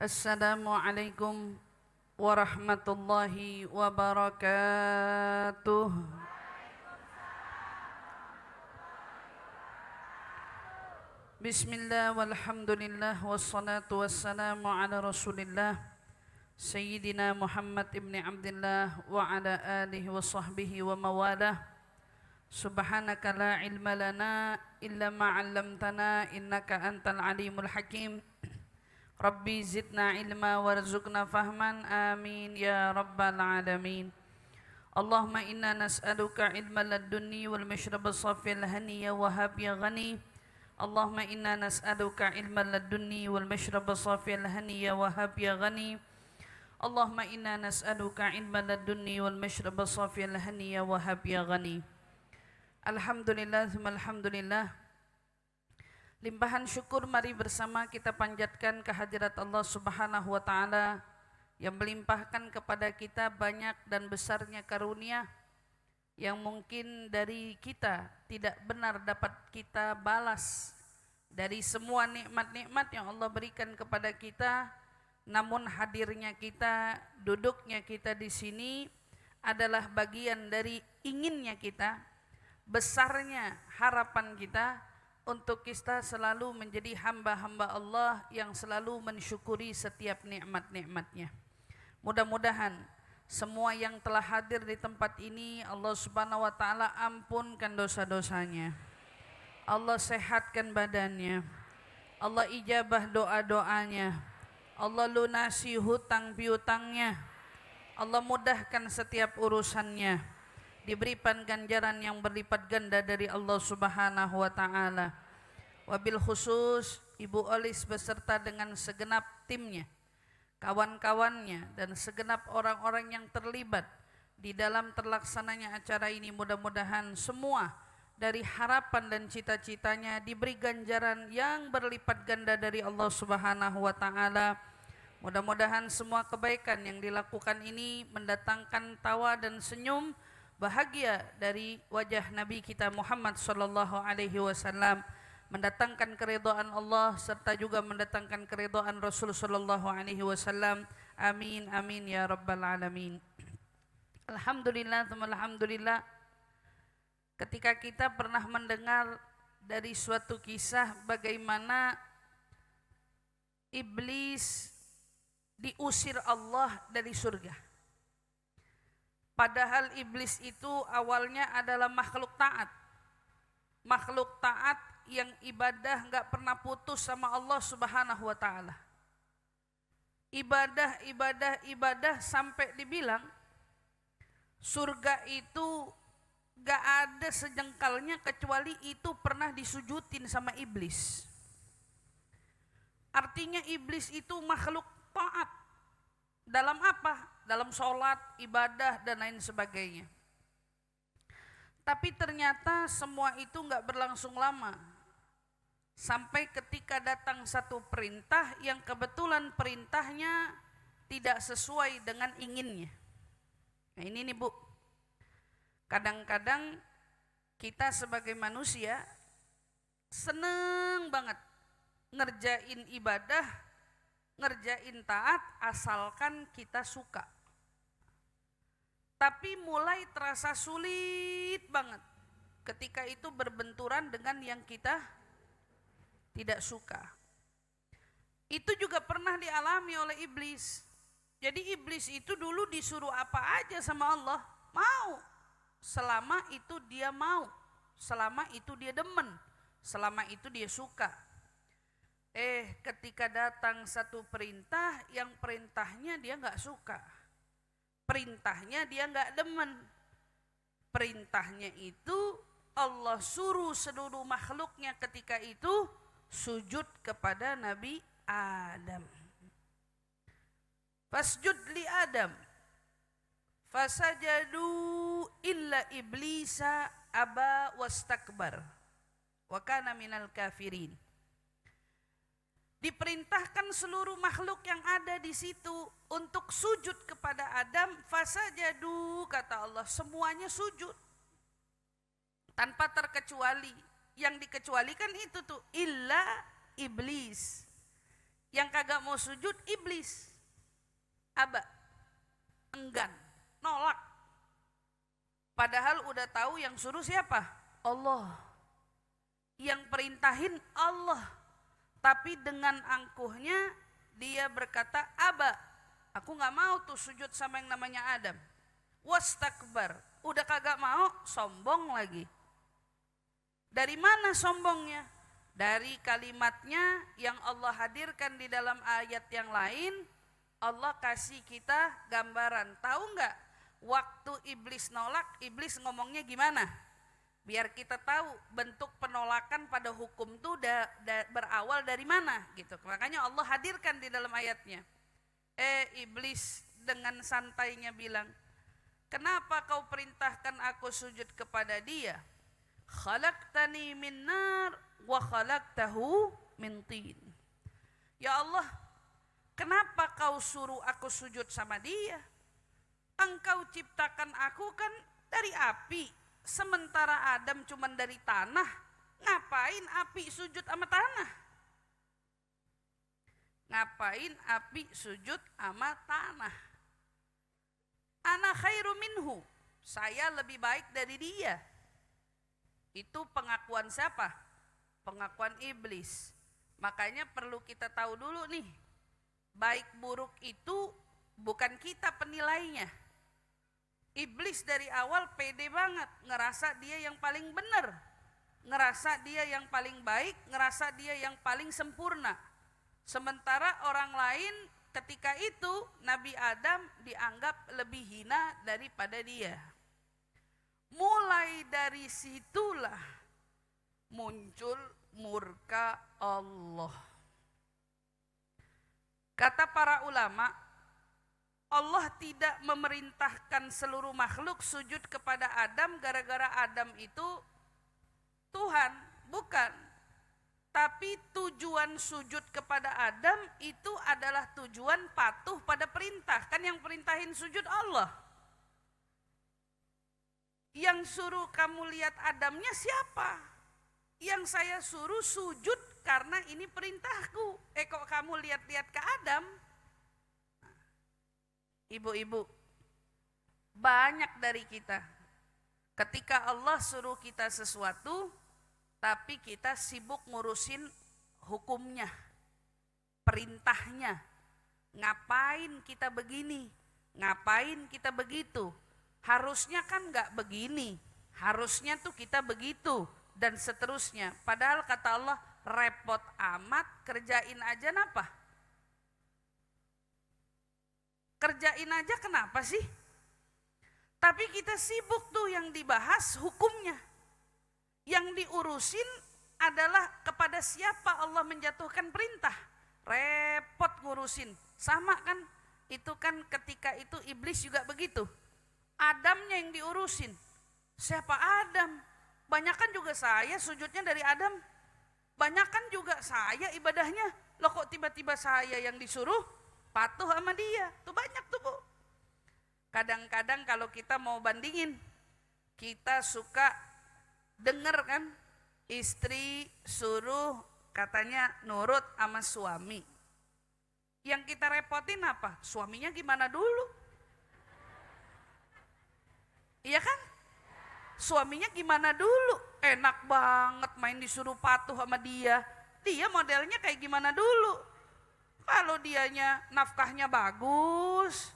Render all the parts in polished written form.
Assalamualaikum warahmatullahi wabarakatuh. Bismillah walhamdulillah wassalatu wassalamu ala rasulillah Sayyidina Muhammad ibn Abdullah wa ala alihi wa sahbihi wa mawalah. Subhanaka la ilma lana illa ma 'allamtana innaka antal alimul hakim. Rabbi zidna ilma warzuqna fahman, amin ya rabbal alamin. Allahumma inna nas'aluka ilma ladunni wal mashraba safil haniya wa hab ya ghani. Allahumma inna nas'aluka ilma ladunni wal mashraba safil haniya wa hab ya ghani. Allahumma inna nas'aluka ilma ladunni wal mashraba safil haniya wa hab ya ghani. Alhamdulillah, alhamdulillah. Limpahan syukur mari bersama kita panjatkan kehadirat Allah Subhanahu wa taala yang melimpahkan kepada kita banyak dan besarnya karunia yang mungkin dari kita tidak benar dapat kita balas dari semua nikmat-nikmat yang Allah berikan kepada kita. Namun hadirnya kita, duduknya kita di sini adalah bagian dari inginnya kita, besarnya harapan kita untuk kita selalu menjadi hamba-hamba Allah yang selalu mensyukuri setiap nikmat-nikmatnya. Mudah-mudahan semua yang telah hadir di tempat ini Allah Subhanahu wa taala ampunkan dosa-dosanya. Allah sehatkan badannya. Allah ijabah doa-doanya. Allah lunasi hutang piutangnya. Allah mudahkan setiap urusannya. Diberikan ganjaran yang berlipat ganda dari Allah Subhanahu wa taala. Wabil khusus Ibu Olis beserta dengan segenap timnya, kawan-kawannya dan segenap orang-orang yang terlibat di dalam terlaksananya acara ini, mudah-mudahan semua dari harapan dan cita-citanya diberi ganjaran yang berlipat ganda dari Allah Subhanahu wa taala. Mudah-mudahan semua kebaikan yang dilakukan ini mendatangkan tawa dan senyum bahagia dari wajah Nabi kita Muhammad sallallahu alaihi wasallam, mendatangkan keridhaan Allah serta juga mendatangkan keridhaan Rasul sallallahu alaihi wasallam. Amin amin ya rabbal alamin. Alhamdulillah, alhamdulillah. Ketika kita pernah mendengar dari suatu kisah bagaimana iblis diusir Allah dari surga. Padahal iblis itu awalnya adalah makhluk taat. Makhluk taat yang ibadah gak pernah putus sama Allah Subhanahu wa ta'ala. Ibadah sampai dibilang surga itu gak ada sejengkalnya kecuali itu pernah disujudin sama iblis. Artinya iblis itu makhluk taat. Dalam apa? Dalam sholat, ibadah dan lain sebagainya. Tapi ternyata semua itu enggak berlangsung lama. Sampai ketika datang satu perintah yang kebetulan perintahnya tidak sesuai dengan inginnya. Nah ini nih Bu, kadang-kadang kita sebagai manusia seneng banget ngerjain ibadah, ngerjain taat asalkan kita suka. Tapi mulai terasa sulit banget ketika itu berbenturan dengan yang kita tidak suka. Itu juga pernah dialami oleh iblis. Jadi iblis itu dulu disuruh apa aja sama Allah, mau. Selama itu dia mau, selama itu dia demen, selama itu dia suka. Ketika datang satu perintah yang perintahnya dia gak suka, perintahnya dia gak demen, perintahnya itu Allah suruh seluruh makhluknya ketika itu sujud kepada Nabi Adam. Fasjud li Adam fasajadu illa iblisa aba wastakbar wa kana minal kafirin. Diperintahkan seluruh makhluk yang ada di situ untuk sujud kepada Adam. Fasajadu, kata Allah, semuanya sujud tanpa terkecuali. Yang dikecualikan itu tuh illa iblis, yang kagak mau sujud iblis. Aba, enggan, nolak. Padahal udah tahu yang suruh siapa? Allah. Yang perintahin Allah. Tapi dengan angkuhnya dia berkata, aba, aku gak mau tuh sujud sama yang namanya Adam. Wastakbar, udah kagak mau, sombong lagi. Dari mana sombongnya? Dari kalimatnya yang Allah hadirkan di dalam ayat yang lain. Allah kasih kita gambaran. Tahu nggak waktu iblis nolak, iblis ngomongnya gimana? Biar kita tahu bentuk penolakan pada hukum itu berawal dari mana gitu. Makanya Allah hadirkan di dalam ayatnya. Iblis dengan santainya bilang, kenapa kau perintahkan aku sujud kepada dia? Khalaqtani min nar wa khalaqtahu min tin. Ya Allah, kenapa kau suruh aku sujud sama dia? Engkau ciptakan aku kan dari api, sementara Adam cuma dari tanah. Ngapain api sujud sama tanah? Ngapain api sujud sama tanah? Ana khairu minhu, saya lebih baik dari dia. Itu pengakuan siapa? Pengakuan iblis. Makanya perlu kita tahu dulu nih, baik buruk itu bukan kita penilainya. Iblis dari awal pede banget, ngerasa dia yang paling benar, ngerasa dia yang paling baik, ngerasa dia yang paling sempurna. Sementara orang lain ketika itu Nabi Adam dianggap lebih hina daripada dia. Mulai dari situlah muncul murka Allah. Kata para ulama, Allah tidak memerintahkan seluruh makhluk sujud kepada Adam gara-gara Adam itu Tuhan, bukan. Tapi tujuan sujud kepada Adam itu adalah tujuan patuh pada perintah. Kan yang perintahin sujud Allah. Yang suruh kamu lihat Adamnya siapa? Yang saya suruh sujud karena ini perintahku. Kok kamu lihat-lihat ke Adam? Ibu-ibu, banyak dari kita ketika Allah suruh kita sesuatu, tapi kita sibuk ngurusin hukumnya, perintahnya. Ngapain kita begini? Ngapain kita begitu? Harusnya kan gak begini, harusnya tuh kita begitu, dan seterusnya. Padahal kata Allah, repot amat, kerjain aja napa? Kerjain aja kenapa sih? Tapi kita sibuk tuh yang dibahas hukumnya. Yang diurusin adalah kepada siapa Allah menjatuhkan perintah. Repot ngurusin. Sama kan? Itu kan ketika itu iblis juga begitu. Adamnya yang diurusin. Siapa Adam? Banyakan juga saya sujudnya dari Adam. Banyakan juga saya ibadahnya. Loh kok tiba-tiba saya yang disuruh patuh sama dia? Tuh banyak tuh Bu. Kadang-kadang kalau kita mau bandingin, kita suka denger kan, istri suruh katanya nurut sama suami. Yang kita repotin apa? Suaminya gimana dulu? Iya kan? Suaminya gimana dulu? Enak banget main disuruh patuh sama dia. Dia modelnya kayak gimana dulu? Kalau dianya nafkahnya bagus,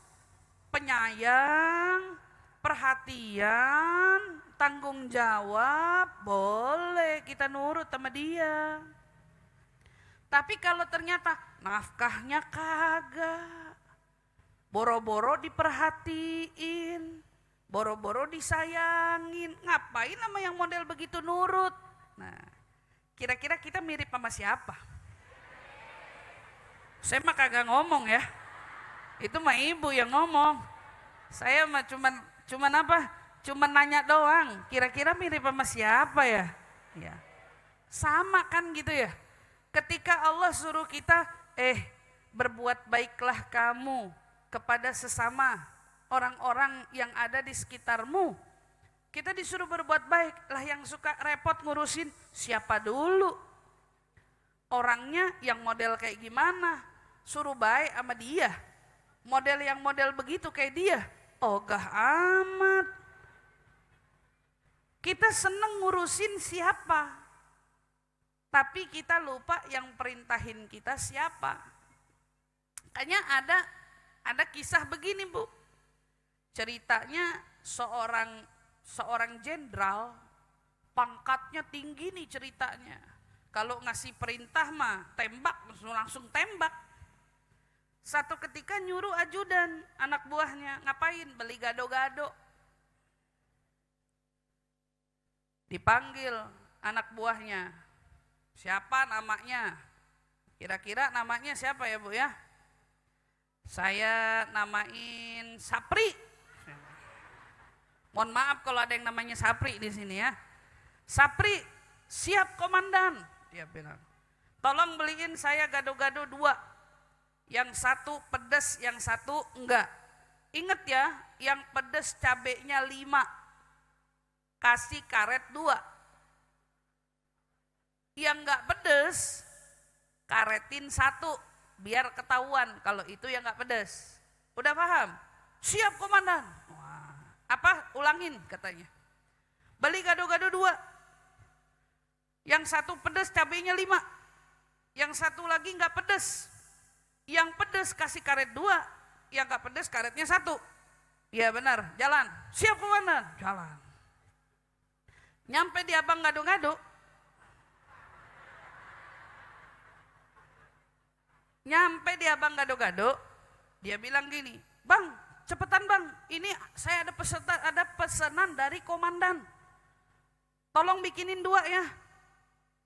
penyayang, perhatian, tanggung jawab, boleh kita nurut sama dia. Tapi kalau ternyata nafkahnya kagak, boro-boro diperhatiin, boro-boro disayangin, ngapain sama yang model begitu nurut? Nah, kira-kira kita mirip sama siapa? Saya mah kagak ngomong ya, itu mah ibu yang ngomong. Saya mah cuman apa? Cuman nanya doang, kira-kira mirip sama siapa ya? Ya, sama kan gitu ya. Ketika Allah suruh kita, berbuat baiklah kamu kepada sesama orang-orang yang ada di sekitarmu. Kita disuruh berbuat baik, lah yang suka repot ngurusin siapa dulu? Orangnya yang model kayak gimana? suruh baik sama dia. Model yang model begitu kayak dia, ogah amat. Kita seneng ngurusin siapa, tapi kita lupa yang perintahin kita siapa. Kayaknya ada kisah begini Bu. Ceritanya seorang jenderal, pangkatnya tinggi nih ceritanya. Kalau ngasih perintah mah tembak, langsung tembak. Satu ketika nyuruh ajudan anak buahnya, ngapain? Beli gado-gado. Dipanggil anak buahnya, siapa namanya? Kira-kira namanya siapa ya Bu ya? Saya namain Sapri. Mohon maaf kalau ada yang namanya Sapri di sini ya. Sapri, siap komandan. Dia bilang, tolong beliin saya gado-gado 2. Yang satu pedas, yang satu enggak. Ingat ya, yang pedas cabenya 5. Kasih karet 2. Yang enggak pedas, karetin 1. Biar ketahuan kalau itu yang enggak pedas. Udah paham? Siap komandan. Wah, apa? Ulangin katanya. Beli gado-gado 2. Yang satu pedas cabenya 5. Yang satu lagi enggak pedas. Yang pedes kasih karet 2, yang gak pedes karetnya 1. Iya benar, jalan. Siap komandan, jalan. Nyampe di abang gado-gado. Dia bilang gini, bang, cepetan bang, ini saya ada pesanan dari komandan. Tolong bikinin 2 ya.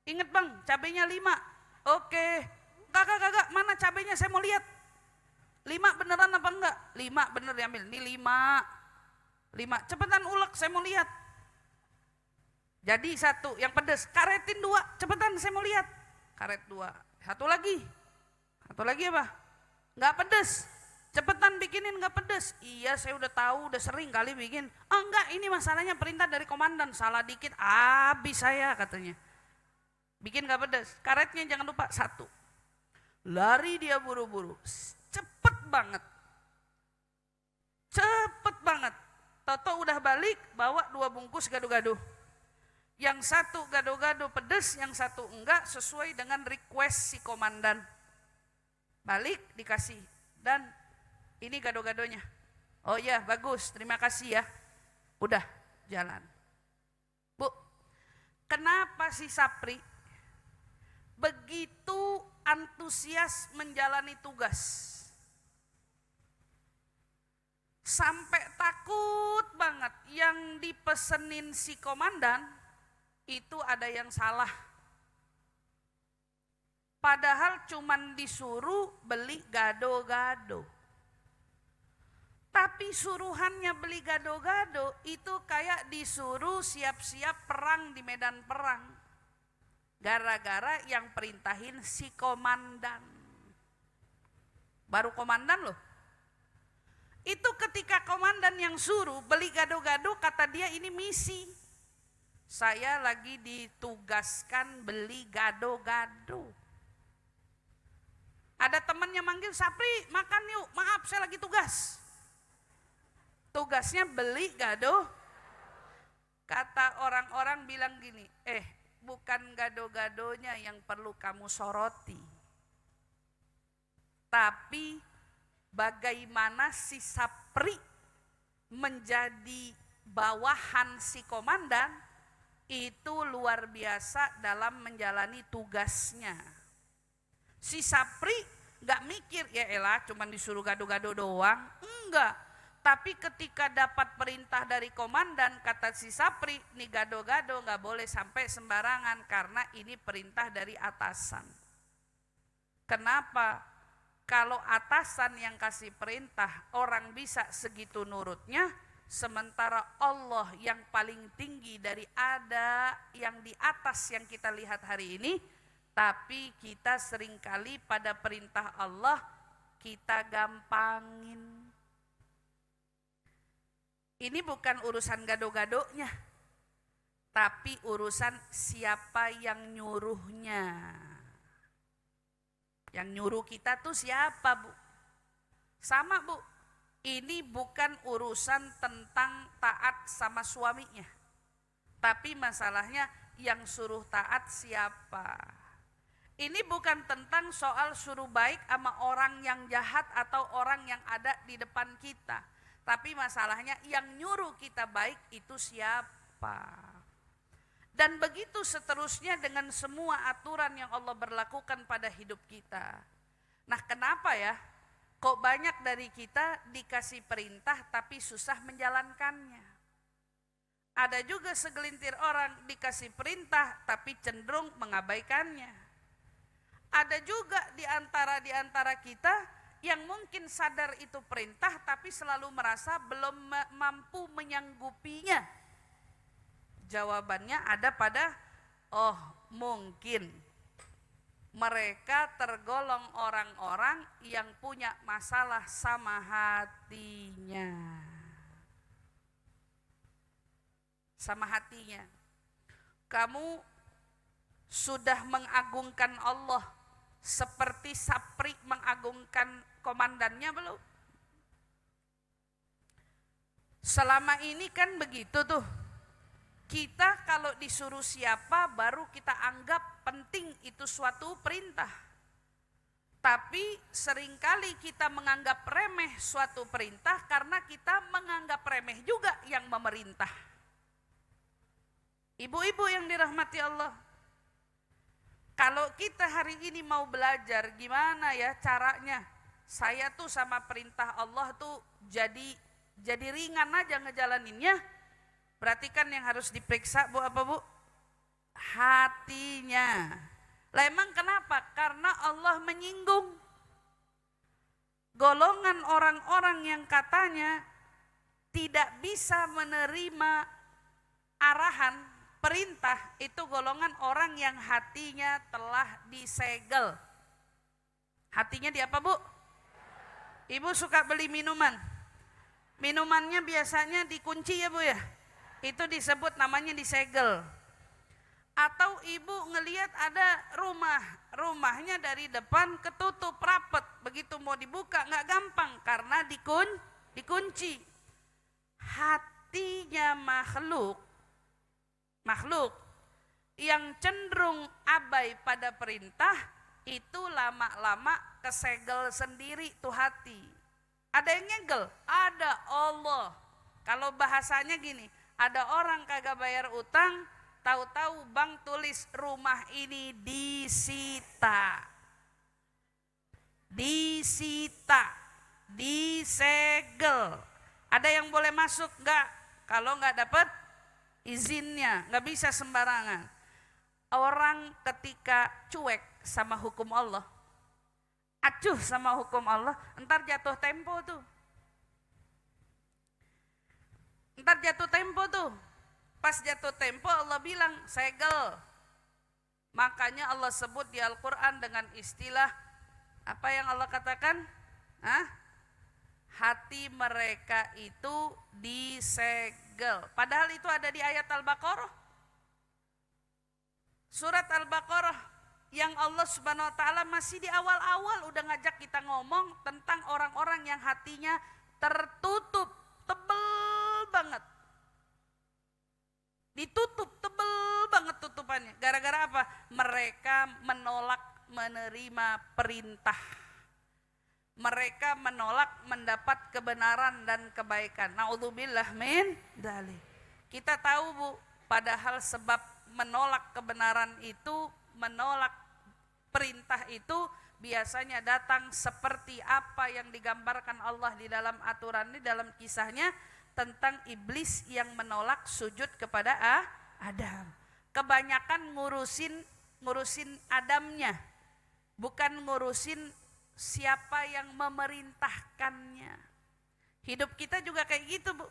Ingat bang, cabenya 5. Oke. Kagak, mana cabenya saya mau lihat. 5 beneran apa enggak? 5 bener diambil, ini 5. Cepetan ulek saya mau lihat. Jadi 1 yang pedes, karetin 2, cepetan saya mau lihat. Karet 2, satu lagi apa? Enggak pedes, cepetan bikinin enggak pedes. Iya saya udah tahu, udah sering kali bikin. Enggak, ini masalahnya perintah dari komandan, salah dikit habis saya katanya. Bikin enggak pedes, karetnya jangan lupa 1. Lari dia buru-buru, cepet banget. Toto udah balik, bawa 2 bungkus gado-gado. Yang 1 gado-gado pedes, yang 1 enggak, sesuai dengan request si komandan. Balik dikasih, dan ini gado-gadonya. Oh iya bagus, terima kasih ya. Udah jalan. Bu, kenapa si Sapri begitu antusias menjalani tugas? Sampai takut banget yang dipesenin si komandan itu ada yang salah. Padahal cuman disuruh beli gado-gado. Tapi suruhannya beli gado-gado itu kayak disuruh siap-siap perang di medan perang. Gara-gara yang perintahin si komandan. Baru komandan loh. Itu ketika komandan yang suruh beli gado-gado, kata dia ini misi. Saya lagi ditugaskan beli gado-gado. Ada temannya manggil, Sapri makan yuk, maaf saya lagi tugas. Tugasnya beli gado. Kata orang-orang bilang gini, bukan gado-gadonya yang perlu kamu soroti, tapi bagaimana si Sapri menjadi bawahan si komandan itu luar biasa dalam menjalani tugasnya. Si Sapri gak mikir, ya elah cuman disuruh gado-gado doang, enggak. Tapi ketika dapat perintah dari komandan, kata si Sapri, nih gado-gado gak boleh sampai sembarangan karena ini perintah dari atasan. Kenapa? Kalau atasan yang kasih perintah, orang bisa segitu nurutnya, sementara Allah yang paling tinggi dari ada yang di atas yang kita lihat hari ini, tapi kita seringkali pada perintah Allah kita gampangin. Ini bukan urusan gado-gadonya, tapi urusan siapa yang nyuruhnya. Yang nyuruh kita tuh siapa, Bu? Sama, Bu. Ini bukan urusan tentang taat sama suaminya. Tapi masalahnya yang suruh taat siapa? Ini bukan tentang soal suruh baik sama orang yang jahat atau orang yang ada di depan kita. Tapi masalahnya yang nyuruh kita baik itu siapa? Dan begitu seterusnya dengan semua aturan yang Allah berlakukan pada hidup kita. Nah, kenapa ya? Kok banyak dari kita dikasih perintah tapi susah menjalankannya? Ada juga segelintir orang dikasih perintah tapi cenderung mengabaikannya. Ada juga di antara kita yang mungkin sadar itu perintah tapi selalu merasa belum mampu menyanggupinya. Jawabannya ada pada mungkin mereka tergolong orang-orang yang punya masalah sama hatinya. Sama hatinya. Kamu sudah mengagungkan Allah seperti Sapri mengagungkan komandannya belum? Selama ini kan begitu tuh. Kita kalau disuruh siapa baru kita anggap penting itu suatu perintah. Tapi seringkali kita menganggap remeh suatu perintah karena kita menganggap remeh juga yang memerintah. Ibu-ibu yang dirahmati Allah. Kalau kita hari ini mau belajar gimana ya caranya. Saya tuh sama perintah Allah tuh jadi ringan aja ngejalaninnya. Berarti kan yang harus diperiksa Bu apa Bu? Hatinya. Lah emang kenapa? Karena Allah menyinggung golongan orang-orang yang katanya tidak bisa menerima arahan, perintah, itu golongan orang yang hatinya telah disegel. Hatinya di apa Bu? Ibu suka beli minuman. Minumannya biasanya dikunci ya Bu ya? Itu disebut namanya disegel. Atau ibu ngelihat ada rumahnya dari depan ketutup rapet, begitu mau dibuka nggak gampang karena dikunci. Hatinya makhluk yang cenderung abai pada perintah itu lama-lama kesegel sendiri tuh hati. Ada yang nyegel, ada Allah. Kalau bahasanya gini, ada orang kagak bayar utang, tahu-tahu bank tulis rumah ini disita, disegel. Ada yang boleh masuk nggak? Kalau nggak dapat izinnya, nggak bisa sembarangan. Orang ketika cuek sama hukum Allah, acuh sama hukum Allah, entar jatuh tempo tuh. Pas jatuh tempo Allah bilang segel. Makanya Allah sebut di Al-Quran dengan istilah apa yang Allah katakan? Hati mereka itu disegel. Padahal itu ada di ayat Al-Baqarah. Surat Al-Baqarah yang Allah Subhanahu wa taala masih di awal-awal udah ngajak kita ngomong tentang orang-orang yang hatinya tertutup, tebel banget. Ditutup, tebel banget tutupannya. Gara-gara apa? Mereka menolak menerima perintah. Mereka menolak mendapat kebenaran dan kebaikan. Naudzubillah min dzalik. Kita tahu Bu, padahal sebab menolak kebenaran itu, menolak perintah itu biasanya datang seperti apa yang digambarkan Allah di dalam aturan ini, dalam kisahnya tentang iblis yang menolak sujud kepada Adam. Kebanyakan ngurusin Adamnya, bukan ngurusin siapa yang memerintahkannya. Hidup kita juga kayak gitu Bu.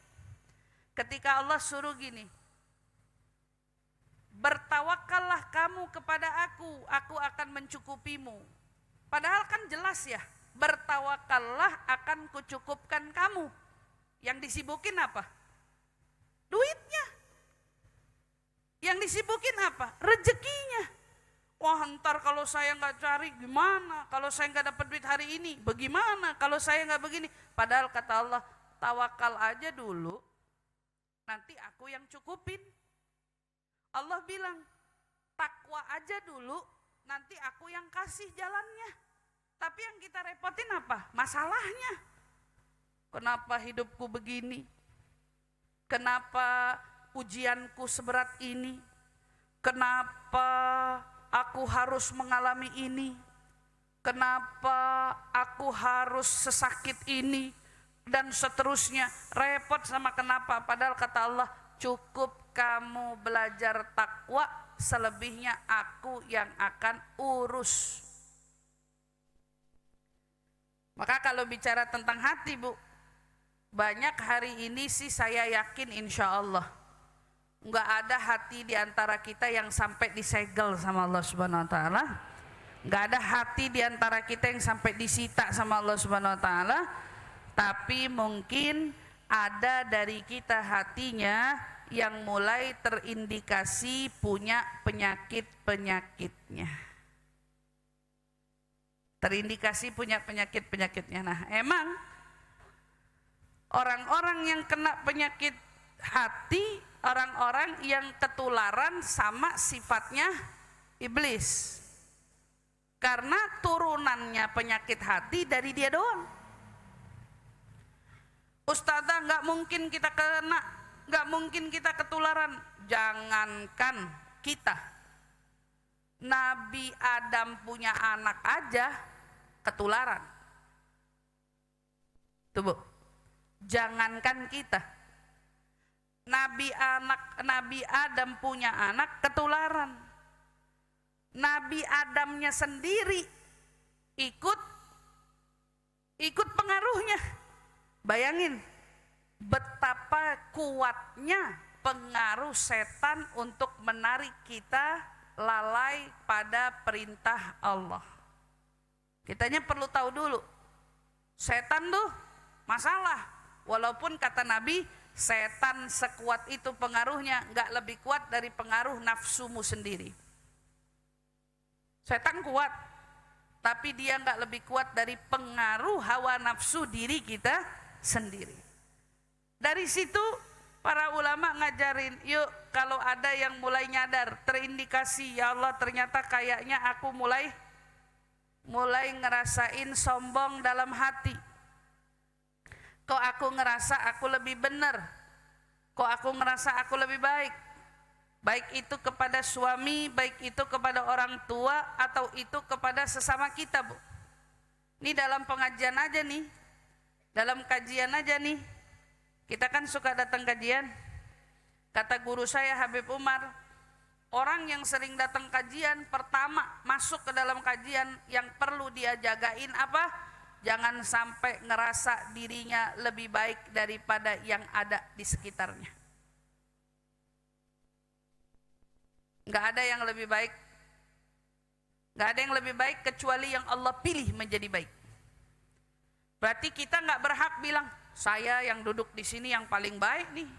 Ketika Allah suruh gini, bertawakallah kamu kepada aku akan mencukupimu. Padahal kan jelas ya, bertawakallah akan kucukupkan kamu. Yang disibukin apa? Duitnya. Yang disibukin apa? Rezekinya. Wah, ntar kalau saya nggak cari gimana? Kalau saya nggak dapat duit hari ini, bagaimana? Kalau saya nggak begini. Padahal kata Allah, tawakal aja dulu, nanti aku yang cukupin. Allah bilang, takwa aja dulu, nanti aku yang kasih jalannya. Tapi yang kita repotin apa? Masalahnya. Kenapa hidupku begini? Kenapa ujianku seberat ini? Kenapa aku harus mengalami ini? Kenapa aku harus sesakit ini? Dan seterusnya, repot sama kenapa. Padahal kata Allah, cukup kamu belajar takwa, selebihnya aku yang akan urus. Maka kalau bicara tentang hati, Bu, banyak hari ini sih saya yakin insya Allah nggak ada hati di antara kita yang sampai disegel sama Allah Subhanahu Wa Taala. Nggak ada hati di antara kita yang sampai disita sama Allah Subhanahu Wa Taala. Tapi mungkin ada dari kita hatinya yang mulai terindikasi punya penyakit-penyakitnya. Terindikasi punya penyakit-penyakitnya. Nah, emang orang-orang yang kena penyakit hati, orang-orang yang ketularan sama sifatnya iblis. Karena turunannya penyakit hati dari dia doang. Ustazah, nggak mungkin kita kena, nggak mungkin kita ketularan. Jangankan kita, Nabi Adam punya anak aja ketularan. Tuh, Bu. Jangankan kita, Nabi Adam punya anak ketularan. Nabi Adamnya sendiri ikut pengaruhnya. Bayangin betapa kuatnya pengaruh setan untuk menarik kita lalai pada perintah Allah. Kitanya perlu tahu dulu, setan tuh masalah. Walaupun kata Nabi, setan sekuat itu pengaruhnya, nggak lebih kuat dari pengaruh nafsumu sendiri. Setan kuat, tapi dia nggak lebih kuat dari pengaruh hawa nafsu diri kita sendiri. Dari situ para ulama ngajarin, yuk kalau ada yang mulai nyadar, terindikasi, ya Allah ternyata kayaknya aku mulai ngerasain sombong dalam hati. Kok aku ngerasa aku lebih benar? Kok aku ngerasa aku lebih baik? Baik itu kepada suami, baik itu kepada orang tua, atau itu kepada sesama kita, Bu. Ini dalam pengajian aja nih, dalam kajian aja nih. Kita kan suka datang kajian. Kata guru saya Habib Umar, orang yang sering datang kajian, pertama masuk ke dalam kajian yang perlu dia jagain apa? Jangan sampai ngerasa dirinya lebih baik daripada yang ada di sekitarnya. Nggak ada yang lebih baik. Nggak ada yang lebih baik kecuali yang Allah pilih menjadi baik. Berarti kita nggak berhak bilang, saya yang duduk di sini yang paling baik nih,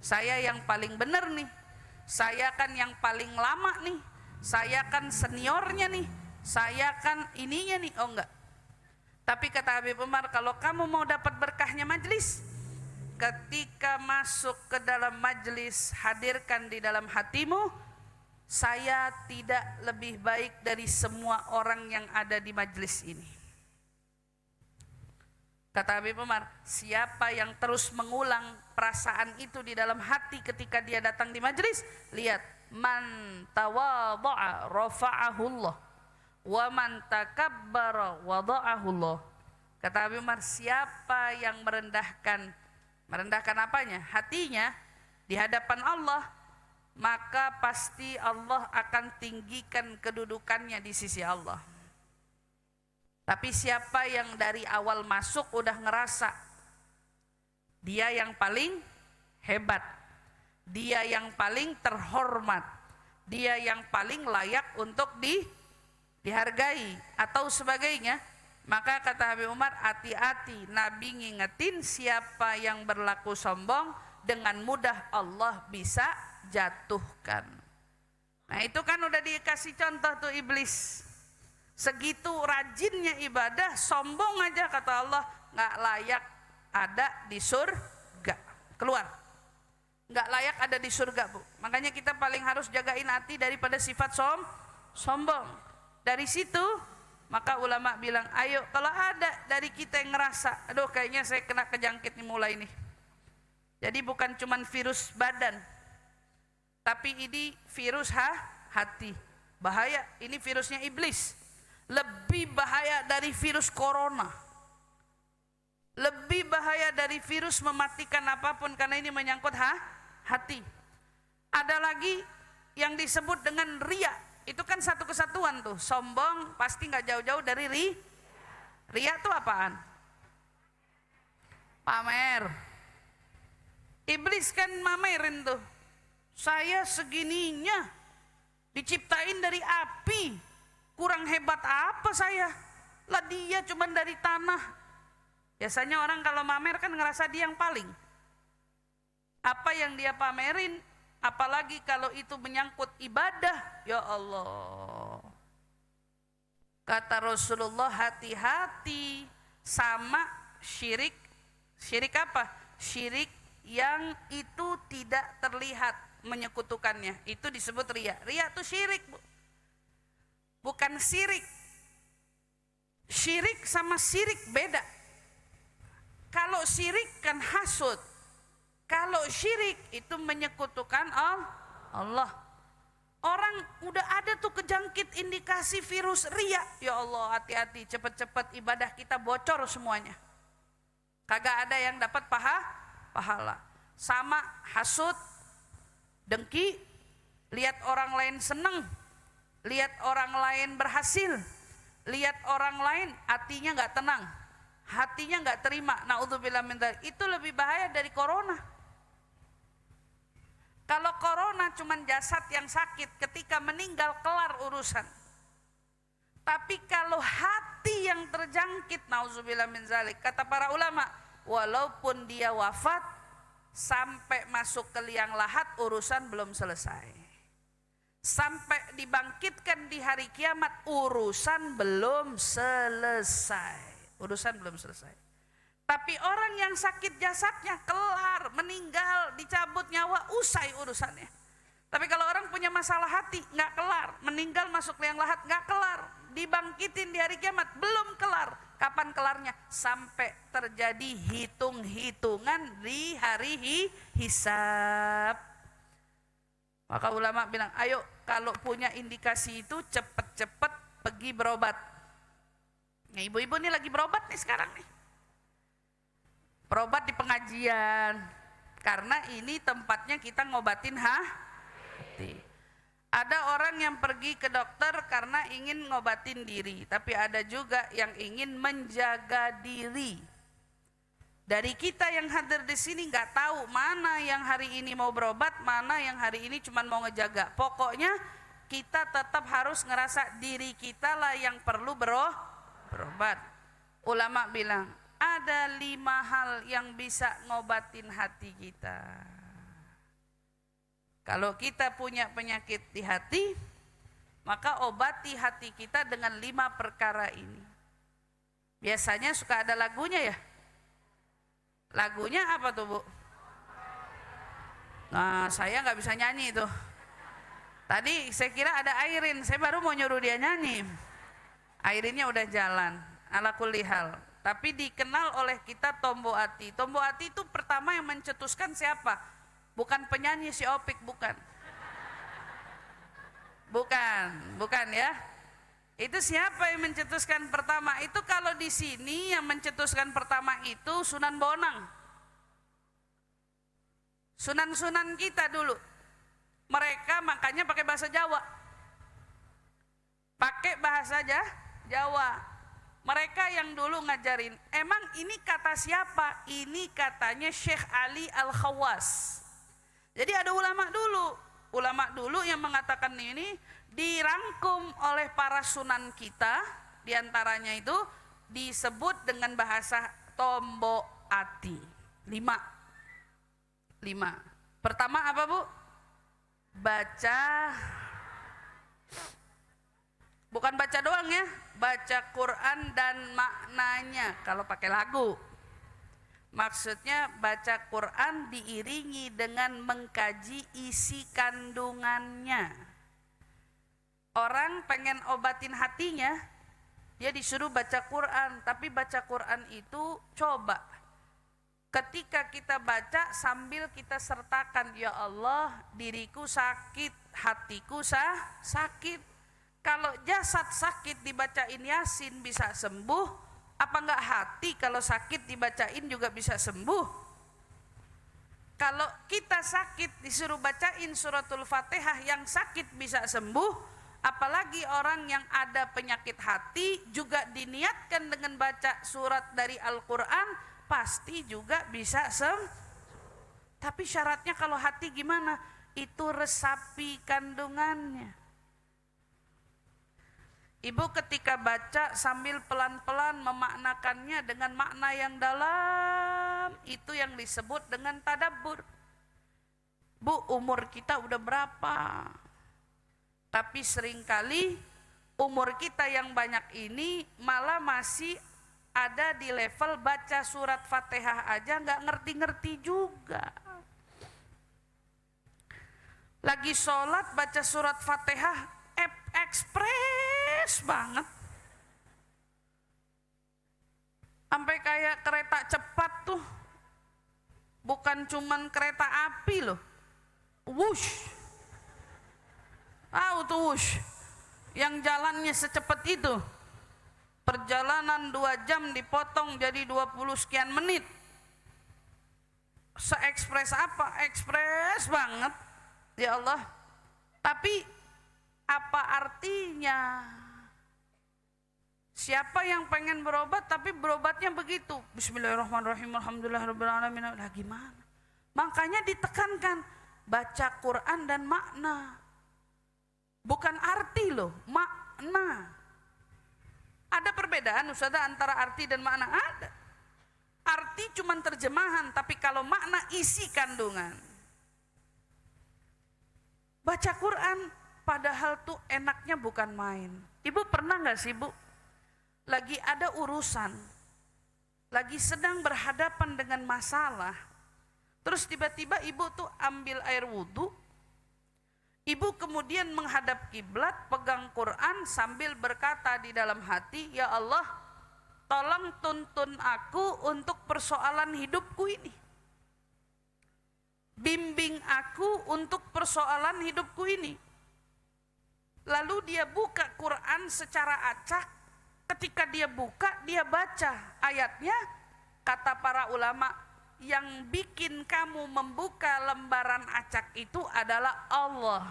saya yang paling benar nih, saya kan yang paling lama nih, saya kan seniornya nih, saya kan ininya nih. Oh enggak. Tapi kata Habib Umar, kalau kamu mau dapat berkahnya majelis, ketika masuk ke dalam majelis, hadirkan di dalam hatimu, saya tidak lebih baik dari semua orang yang ada di majelis ini. Kata Habib Umar, siapa yang terus mengulang perasaan itu di dalam hati ketika dia datang di majelis, lihat, man tawadha'a rafa'ahullah wa man takabbara wada'ahullah. Kata Habib Umar, siapa yang merendahkan apanya? Hatinya di hadapan Allah, maka pasti Allah akan tinggikan kedudukannya di sisi Allah. Tapi siapa yang dari awal masuk udah ngerasa dia yang paling hebat, dia yang paling terhormat, dia yang paling layak untuk dihargai atau sebagainya, maka kata Habib Umar, hati-hati, Nabi ngingetin siapa yang berlaku sombong dengan mudah Allah bisa jatuhkan. Nah itu kan udah dikasih contoh tuh iblis. Segitu rajinnya ibadah, sombong aja kata Allah, nggak layak ada di surga. Keluar. Nggak layak ada di surga, Bu. Makanya kita paling harus jagain hati daripada sifat sombong. Dari situ maka ulama bilang, ayo kalau ada dari kita yang ngerasa, aduh kayaknya saya kena kejangkit nih mulai nih. Jadi bukan cuman virus badan, tapi ini virus hati. Bahaya, ini virusnya iblis. Lebih bahaya dari virus corona. Lebih bahaya dari virus mematikan apapun, karena ini menyangkut hati. Ada lagi yang disebut dengan riya. Itu kan satu kesatuan tuh. Sombong pasti nggak jauh-jauh dari riya tuh apaan? Pamer. Iblis kan mamerin tuh. Saya segininya diciptain dari api. Kurang hebat apa saya? Lah dia cuma dari tanah. Biasanya orang kalau mamer kan ngerasa dia yang paling. Apa yang dia pamerin, apalagi kalau itu menyangkut ibadah, ya Allah. Kata Rasulullah, hati-hati sama syirik. Syirik apa? Syirik yang itu tidak terlihat menyekutukannya. Itu disebut riya. Riya itu syirik, Bu. Bukan sirik. Syirik sama sirik beda. Kalau syirik kan hasud. Kalau syirik itu menyekutukan Allah. Orang udah ada tuh kejangkit indikasi virus riya. Ya Allah, hati-hati, cepat-cepat ibadah kita bocor semuanya. Kagak ada yang dapat pahala. Sama hasud, dengki, lihat orang lain seneng, lihat orang lain berhasil, lihat orang lain hatinya nggak tenang, hatinya nggak terima. Naudzubillah min dzalik. Itu lebih bahaya dari corona. Kalau corona cuman jasad yang sakit, ketika meninggal kelar urusan. Tapi kalau hati yang terjangkit, naudzubillah min dzalik, kata para ulama, walaupun dia wafat sampai masuk ke liang lahat, urusan belum selesai. Sampai dibangkitkan di hari kiamat, urusan belum selesai. Urusan belum selesai. Tapi orang yang sakit jasadnya kelar, meninggal, dicabut nyawa, usai urusannya. Tapi kalau orang punya masalah hati, nggak kelar, meninggal masuk liang lahat, nggak kelar, dibangkitin di hari kiamat, belum kelar. Kapan kelarnya? Sampai terjadi hitung-hitungan di hari hisab. Maka ulama bilang, ayo kalau punya indikasi itu cepet-cepet pergi berobat. Nah, ibu-ibu ini lagi berobat nih sekarang nih. Berobat di pengajian, karena ini tempatnya kita ngobatin hati. Ada orang yang pergi ke dokter karena ingin ngobatin diri, tapi ada juga yang ingin menjaga diri. Dari kita yang hadir di sini nggak tahu mana yang hari ini mau berobat, mana yang hari ini cuma mau ngejaga. Pokoknya kita tetap harus ngerasa diri kita lah yang perlu berobat. Ulama bilang, ada 5 hal yang bisa ngobatin hati kita. Kalau kita punya penyakit di hati, maka obati hati kita dengan 5 perkara ini. Biasanya suka ada lagunya ya. Lagunya apa tuh, Bu? Nah, saya nggak bisa nyanyi itu. Tadi saya kira ada Airin, saya baru mau nyuruh dia nyanyi. Airinnya udah jalan, ala kulli hal. Tapi dikenal oleh kita Tombo Ati. Tombo Ati itu pertama yang mencetuskan siapa? Bukan penyanyi si Opik, bukan. Bukan ya. Itu siapa yang mencetuskan pertama? Itu kalau di sini yang mencetuskan pertama itu Sunan Bonang. Sunan-sunan kita dulu. Mereka makanya pakai bahasa Jawa. Pakai bahasa Jawa. Mereka yang dulu ngajarin, emang ini kata siapa? Ini katanya Syekh Ali Al-Khawas. Jadi ada ulama dulu yang mengatakan ini dirangkum oleh para sunan kita, diantaranya itu disebut dengan bahasa Tombo Ati. 5. Pertama apa, Bu? Baca Bukan baca doang ya, baca Quran dan maknanya kalau pakai lagu. Maksudnya baca Quran diiringi dengan mengkaji isi kandungannya. Orang pengen obatin hatinya, dia disuruh baca Quran, tapi baca Quran itu coba ketika kita baca sambil kita sertakan, ya Allah diriku sakit, hatiku sakit. Kalau jasad sakit dibacain Yasin bisa sembuh, apa enggak hati kalau sakit dibacain juga bisa sembuh? Kalau kita sakit disuruh bacain suratul Fatihah yang sakit bisa sembuh, apalagi orang yang ada penyakit hati juga diniatkan dengan baca surat dari Al-Quran, pasti juga bisa sembuh. Tapi syaratnya kalau hati gimana? Itu resapi kandungannya. Ibu ketika baca sambil pelan-pelan memaknakannya dengan makna yang dalam, itu yang disebut dengan tadabbur. Bu, umur kita udah berapa? Tapi seringkali umur kita yang banyak ini malah masih ada di level baca surat Fatihah aja nggak ngerti-ngerti juga. Lagi sholat baca surat Fatihah ekspres banget, sampai kayak kereta cepat tuh, bukan cuman kereta api loh, wush, tahu tuh wush, yang jalannya secepat itu, perjalanan 2 jam dipotong jadi 20 sekian menit, se-ekspres apa? Ekspres banget, ya Allah. Tapi apa artinya? Siapa yang pengen berobat tapi berobatnya begitu, bismillahirrahmanirrahim, alhamdulillahirrahmanirrahim, lah gimana? Makanya ditekankan baca Quran dan makna, bukan arti loh, makna. Ada perbedaan Ustazah antara arti dan makna? Ada. Arti cuman terjemahan, tapi kalau makna isi kandungan. Baca Quran padahal tuh enaknya bukan main. Ibu pernah gak sih Bu, lagi ada urusan, lagi sedang berhadapan dengan masalah, terus tiba-tiba ibu tuh ambil air wudhu, ibu kemudian menghadap kiblat, pegang Quran sambil berkata di dalam hati, ya Allah tolong tuntun aku untuk persoalan hidupku ini, bimbing aku untuk persoalan hidupku ini. Lalu dia buka Quran secara acak. Ketika dia buka, dia baca ayatnya. Kata para ulama, yang bikin kamu membuka lembaran acak itu adalah Allah.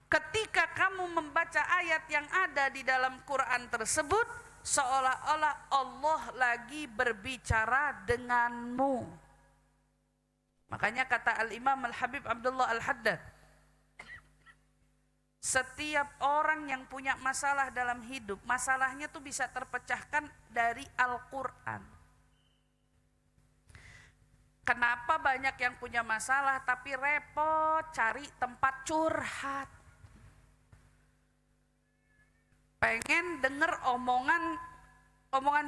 Ketika kamu membaca ayat yang ada di dalam Quran tersebut, seolah-olah Allah lagi berbicara denganmu. Makanya kata Al-Imam Al-Habib Abdullah Al-Haddad, setiap orang yang punya masalah dalam hidup, masalahnya tuh bisa terpecahkan dari Al-Quran. Kenapa banyak yang punya masalah tapi repot cari tempat curhat? Pengen denger omongan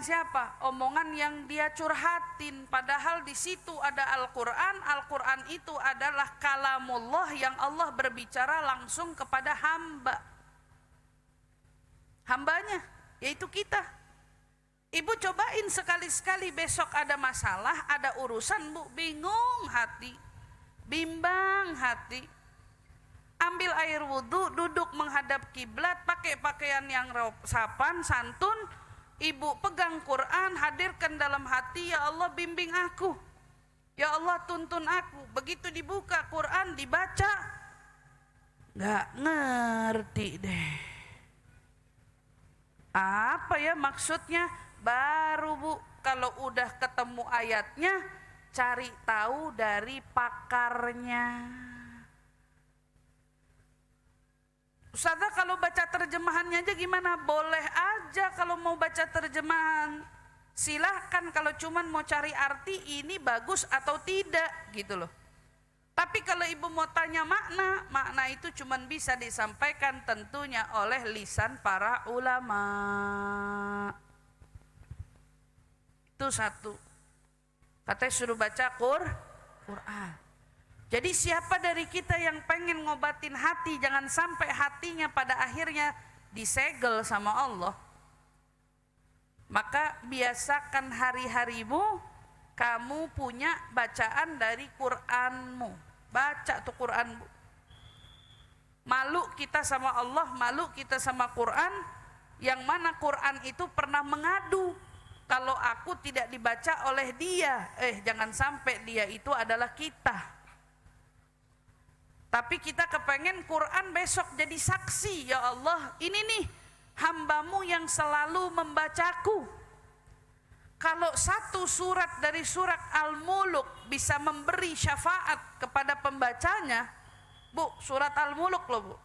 siapa? Omongan yang dia curhatin, padahal di situ ada Al-Quran. Al-Quran itu adalah kalamullah yang Allah berbicara langsung kepada hambanya, yaitu kita. Ibu cobain sekali-sekali, besok ada masalah, ada urusan Bu, bingung hati, bimbang hati, ambil air wudhu, duduk menghadap kiblat, pakai pakaian yang sopan, santun, ibu pegang Quran, hadirkan dalam hati, ya Allah bimbing aku, ya Allah tuntun aku. Begitu dibuka Quran, dibaca, gak ngerti deh apa ya maksudnya. Baru Bu, kalau udah ketemu ayatnya, cari tahu dari pakarnya. Ustazah kalau baca terjemahannya aja gimana? Boleh aja kalau mau baca terjemahan, silahkan. Kalau cuman mau cari arti ini bagus atau tidak gitu loh. Tapi kalau ibu mau tanya makna itu cuma bisa disampaikan tentunya oleh lisan para ulama. Itu satu. Katanya suruh baca Quran. Jadi siapa dari kita yang pengen ngobatin hati, jangan sampai hatinya pada akhirnya disegel sama Allah. Maka biasakan hari-harimu kamu punya bacaan dari Quranmu. Baca tuh Quran. Malu kita sama Allah, malu kita sama Quran. Yang mana Quran itu pernah mengadu, kalau aku tidak dibaca oleh dia, jangan sampai dia itu adalah kita. Tapi kita kepengen Quran besok jadi saksi, ya Allah, ini nih hambamu yang selalu membacaku. Kalau satu surat dari surat Al-Muluk bisa memberi syafaat kepada pembacanya, Bu, surat Al-Muluk loh Bu,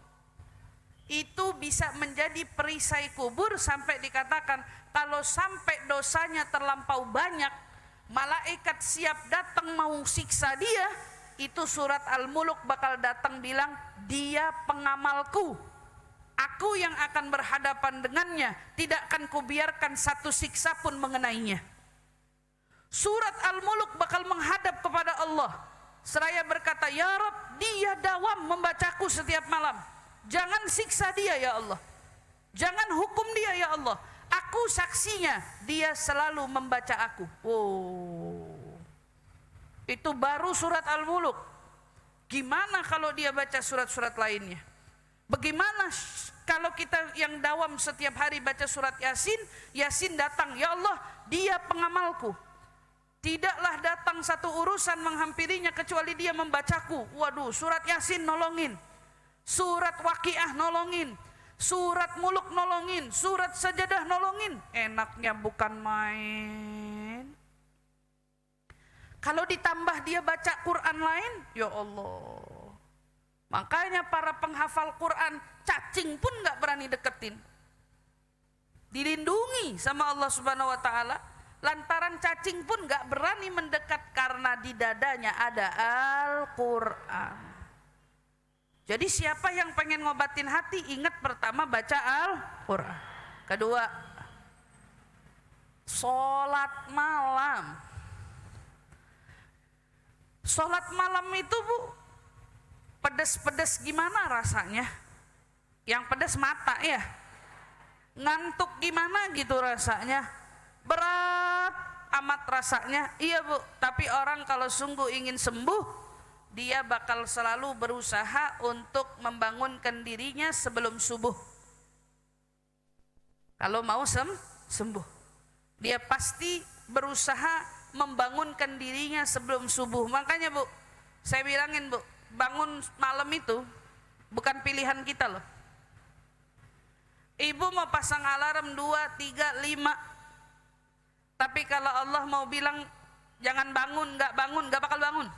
itu bisa menjadi perisai kubur sampai dikatakan kalau sampai dosanya terlampau banyak, malaikat siap datang mau siksa dia, itu surat Al-Muluk bakal datang bilang, dia pengamalku, aku yang akan berhadapan dengannya, tidak akan kubiarkan satu siksa pun mengenainya. Surat Al-Muluk bakal menghadap kepada Allah, seraya berkata, ya Rabb, dia dawam membacaku setiap malam, jangan siksa dia ya Allah, jangan hukum dia ya Allah, aku saksinya, dia selalu membaca aku. Itu baru surat Al-Muluk. Gimana kalau dia baca surat-surat lainnya? Bagaimana kalau kita yang dawam setiap hari baca surat Yasin, Yasin datang, ya Allah, dia pengamalku, tidaklah datang satu urusan menghampirinya kecuali dia membacaku. Waduh, surat Yasin nolongin, surat Waqiah nolongin, surat Muluk nolongin, surat Sajadah nolongin. Enaknya bukan main. Kalau ditambah dia baca Quran lain, ya Allah. Makanya para penghafal Quran cacing pun gak berani deketin. Dilindungi sama Allah Subhanahu wa ta'ala. Lantaran cacing pun gak berani mendekat karena di dadanya ada Al-Quran. Jadi siapa yang pengen ngobatin hati, ingat pertama baca Al-Quran. Kedua, sholat malam. Sholat malam itu Bu, pedes-pedes gimana rasanya? Yang pedes mata ya, ngantuk gimana gitu rasanya, berat amat rasanya. Iya Bu, tapi orang kalau sungguh ingin sembuh, dia bakal selalu berusaha untuk membangunkan dirinya sebelum subuh. Kalau mau sembuh, dia pasti berusaha membangunkan dirinya sebelum subuh. Makanya Bu, saya bilangin Bu, bangun malam itu bukan pilihan kita loh. Ibu mau pasang alarm 2, 3, 5, tapi kalau Allah mau bilang jangan bangun, gak bakal bangun.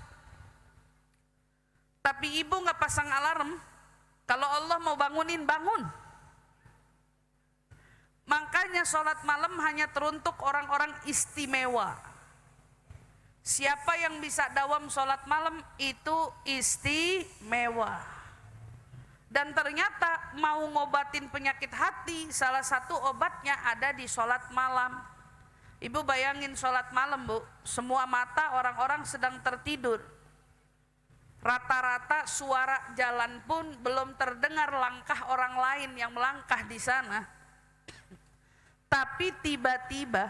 Tapi ibu gak pasang alarm, kalau Allah mau bangunin, bangun. Makanya sholat malam hanya teruntuk orang-orang istimewa. Siapa yang bisa dawam sholat malam itu istimewa. Dan ternyata mau ngobatin penyakit hati, salah satu obatnya ada di sholat malam. Ibu bayangin sholat malam Bu, semua mata orang-orang sedang tertidur. Rata-rata suara jalan pun belum terdengar langkah orang lain yang melangkah di sana. Tapi tiba-tiba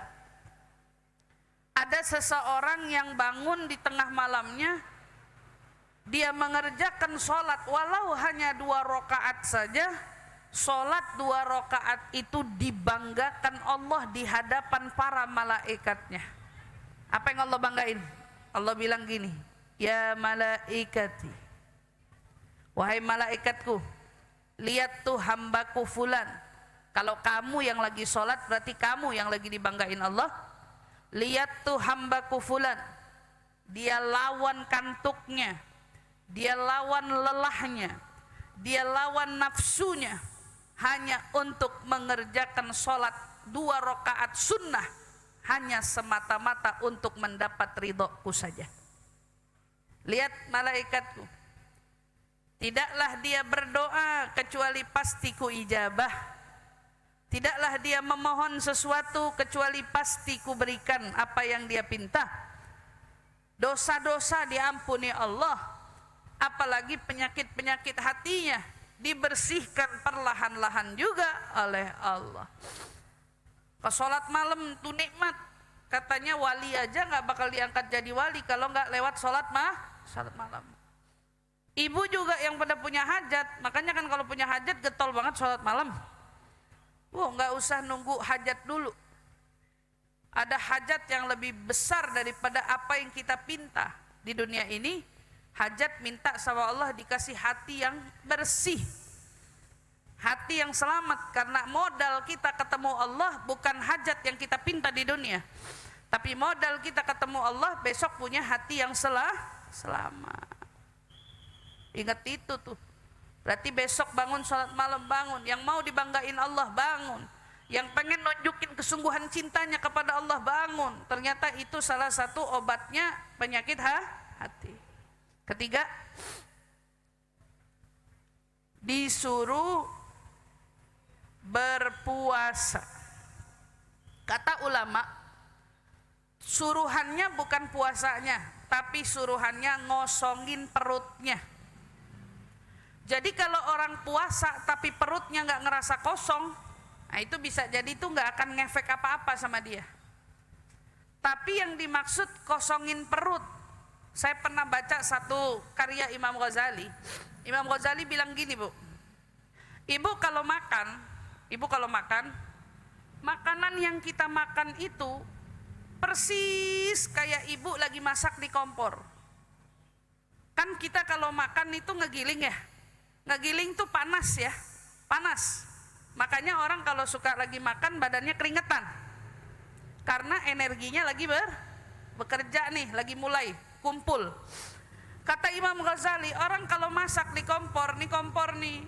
ada seseorang yang bangun di tengah malamnya, dia mengerjakan sholat walau hanya 2 rakaat saja. Sholat 2 rakaat itu dibanggakan Allah di hadapan para malaikatnya. Apa yang Allah banggain? Allah bilang gini, ya malaikati, wahai malaikatku, lihat tuh hambaku fulan. Kalau kamu yang lagi sholat berarti kamu yang lagi dibanggain Allah. Lihat tuh hambaku fulan, dia lawan kantuknya, dia lawan lelahnya, dia lawan nafsunya, hanya untuk mengerjakan sholat 2 rakaat sunnah, hanya semata-mata untuk mendapat ridhoku saja. lihat malaikatku, tidaklah dia berdoa kecuali pasti ku ijabah, tidaklah dia memohon sesuatu kecuali pasti ku berikan apa yang dia pinta. Dosa-dosa diampuni Allah, apalagi penyakit-penyakit hatinya dibersihkan perlahan-lahan juga oleh Allah. Ke sholat malam itu nikmat, katanya wali aja nggak bakal diangkat jadi wali kalau nggak lewat sholat malam. Ibu juga yang pada punya hajat, makanya kan kalau punya hajat getol banget sholat malam. Nggak usah nunggu hajat dulu. Ada hajat yang lebih besar daripada apa yang kita pinta di dunia ini. Hajat minta sama Allah dikasih hati yang bersih, hati yang selamat. Karena modal kita ketemu Allah bukan hajat yang kita pinta di dunia, tapi modal kita ketemu Allah besok punya hati yang selamat. Ingat itu tuh. Berarti besok bangun sholat malam, bangun. Yang mau dibanggain Allah, bangun. Yang pengen nunjukin kesungguhan cintanya kepada Allah, bangun. Ternyata itu salah satu obatnya penyakit hati. Ketiga, disuruh berpuasa. Kata ulama, suruhannya bukan puasanya, tapi suruhannya ngosongin perutnya. Jadi kalau orang puasa tapi perutnya nggak ngerasa kosong, nah itu bisa jadi itu nggak akan ngefek apa-apa sama dia. Tapi yang dimaksud kosongin perut, saya pernah baca satu karya Imam Ghazali. Imam Ghazali bilang gini, Bu, ibu kalau makan, makanan yang kita makan itu persis kayak ibu lagi masak di kompor. Kan kita kalau makan itu ngegiling ya, ngegiling tuh panas ya, panas. Makanya orang kalau suka lagi makan badannya keringetan, karena energinya lagi bekerja nih, lagi mulai kumpul. Kata Imam Ghazali, orang kalau masak di kompor nih,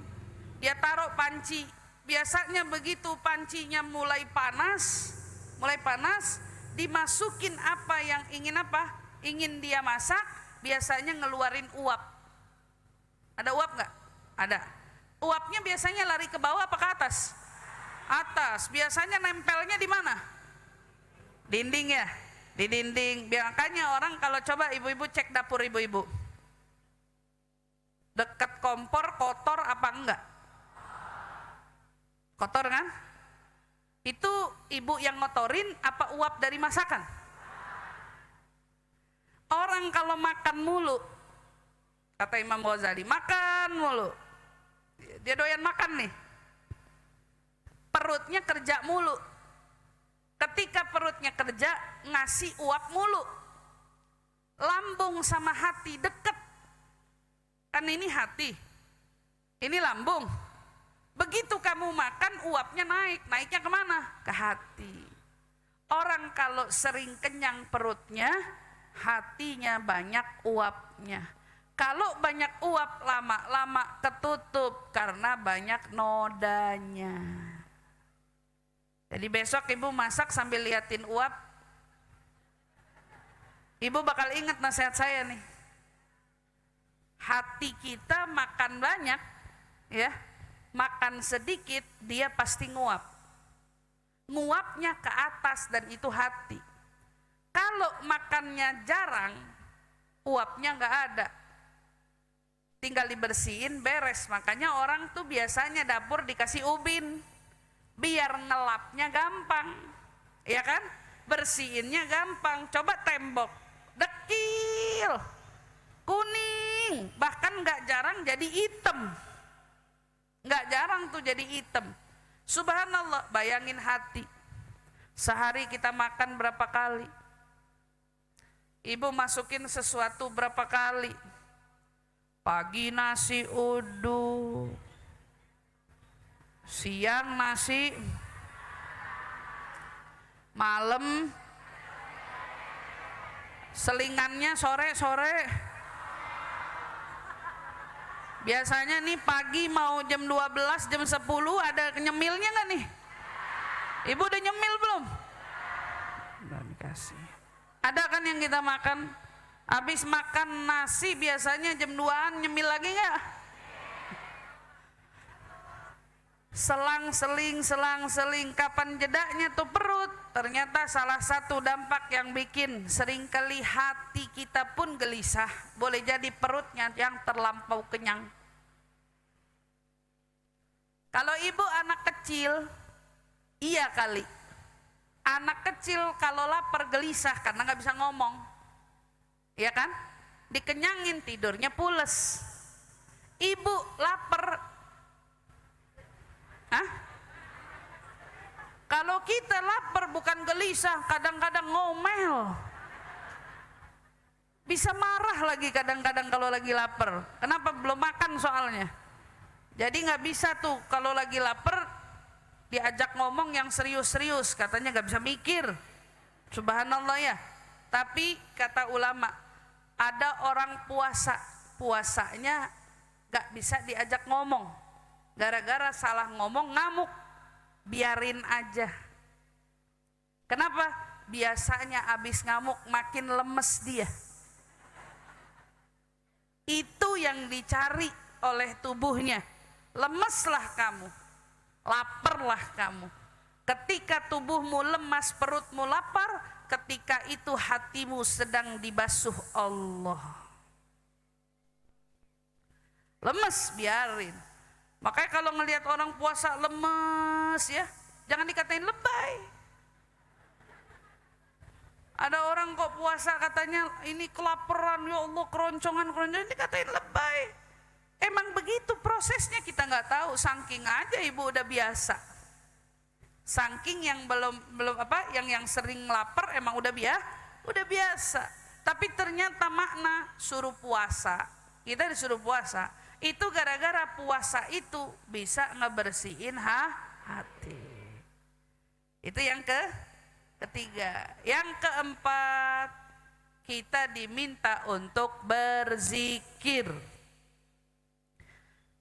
dia taruh panci. Biasanya begitu pancinya mulai panas, dimasukin apa yang ingin dia masak, biasanya ngeluarin uap. Ada uap nggak? Ada. Uapnya biasanya lari ke bawah apa ke atas? Atas. Biasanya nempelnya di mana? Dinding ya, di dinding. Makanya orang kalau coba ibu-ibu cek dapur ibu-ibu, dekat kompor kotor apa enggak? Kotor kan? Itu ibu yang ngotorin apa uap dari masakan? Orang kalau makan mulu, kata Imam Ghazali, makan mulu, dia doyan makan nih, perutnya kerja mulu. Ketika perutnya kerja, ngasih uap mulu. Lambung sama hati deket. Kan ini hati, ini lambung. Begitu kamu makan, uapnya naiknya kemana? Ke hati. Orang kalau sering kenyang perutnya, hatinya banyak uapnya. Kalau banyak uap, lama-lama ketutup karena banyak nodanya. Jadi besok ibu masak sambil liatin uap, ibu bakal ingat nasihat saya nih. Hati kita makan banyak, ya, makan sedikit dia pasti nguap. Nguapnya ke atas dan itu hati. Kalau makannya jarang, uapnya nggak ada. Tinggal dibersihin, beres. Makanya orang tuh biasanya dapur dikasih ubin, biar ngelapnya gampang, ya kan? Bersihinnya gampang. Coba tembok, dekil, kuning, bahkan nggak jarang jadi hitam. Nggak jarang tuh jadi hitam. Subhanallah, bayangin hati. Sehari kita makan berapa kali? Ibu masukin sesuatu berapa kali? Pagi nasi uduk, siang nasi, malam selingannya sore-sore. Biasanya nih pagi mau jam 12, jam 10 ada nyemilnya nggak nih? Ibu udah nyemil belum? Belum dikasih. Ada kan yang kita makan? Habis makan nasi biasanya jam 2-an nyemil lagi nggak? Selang-seling, kapan jedanya tuh perut? Ternyata salah satu dampak yang bikin seringkali hati kita pun gelisah, boleh jadi perutnya yang terlampau kenyang. Kalau ibu anak kecil, iya kali. Anak kecil kalau lapar gelisah karena nggak bisa ngomong, ya kan? Dikenyangin tidurnya pules. Ibu lapar. Hah? Kalau kita lapar bukan gelisah, kadang-kadang ngomel. Bisa marah lagi kadang-kadang kalau lagi lapar. Kenapa? Belum makan soalnya. Jadi nggak bisa tuh kalau lagi lapar diajak ngomong yang serius-serius, katanya nggak bisa mikir. Subhanallah ya. Tapi kata ulama, ada orang puasanya nggak bisa diajak ngomong. Gara-gara salah ngomong ngamuk, biarin aja. Kenapa? Biasanya abis ngamuk makin lemes dia. Itu yang dicari oleh tubuhnya. Lemeslah kamu, laparlah kamu. Ketika tubuhmu lemas, perutmu lapar, ketika itu hatimu sedang dibasuh Allah. Lemes, biarin. Makanya kalau ngelihat orang puasa lemes ya, jangan dikatain lebay. Ada orang kok puasa katanya ini kelaparan, ya Allah keroncongan, dikatain lebay. Emang begitu prosesnya, kita nggak tahu, saking aja ibu udah biasa. Saking yang yang sering lapar emang udah biasa. Tapi ternyata makna suruh puasa, kita disuruh puasa, itu gara-gara puasa itu bisa ngebersihin hati. Itu yang ketiga. Yang keempat, kita diminta untuk berzikir.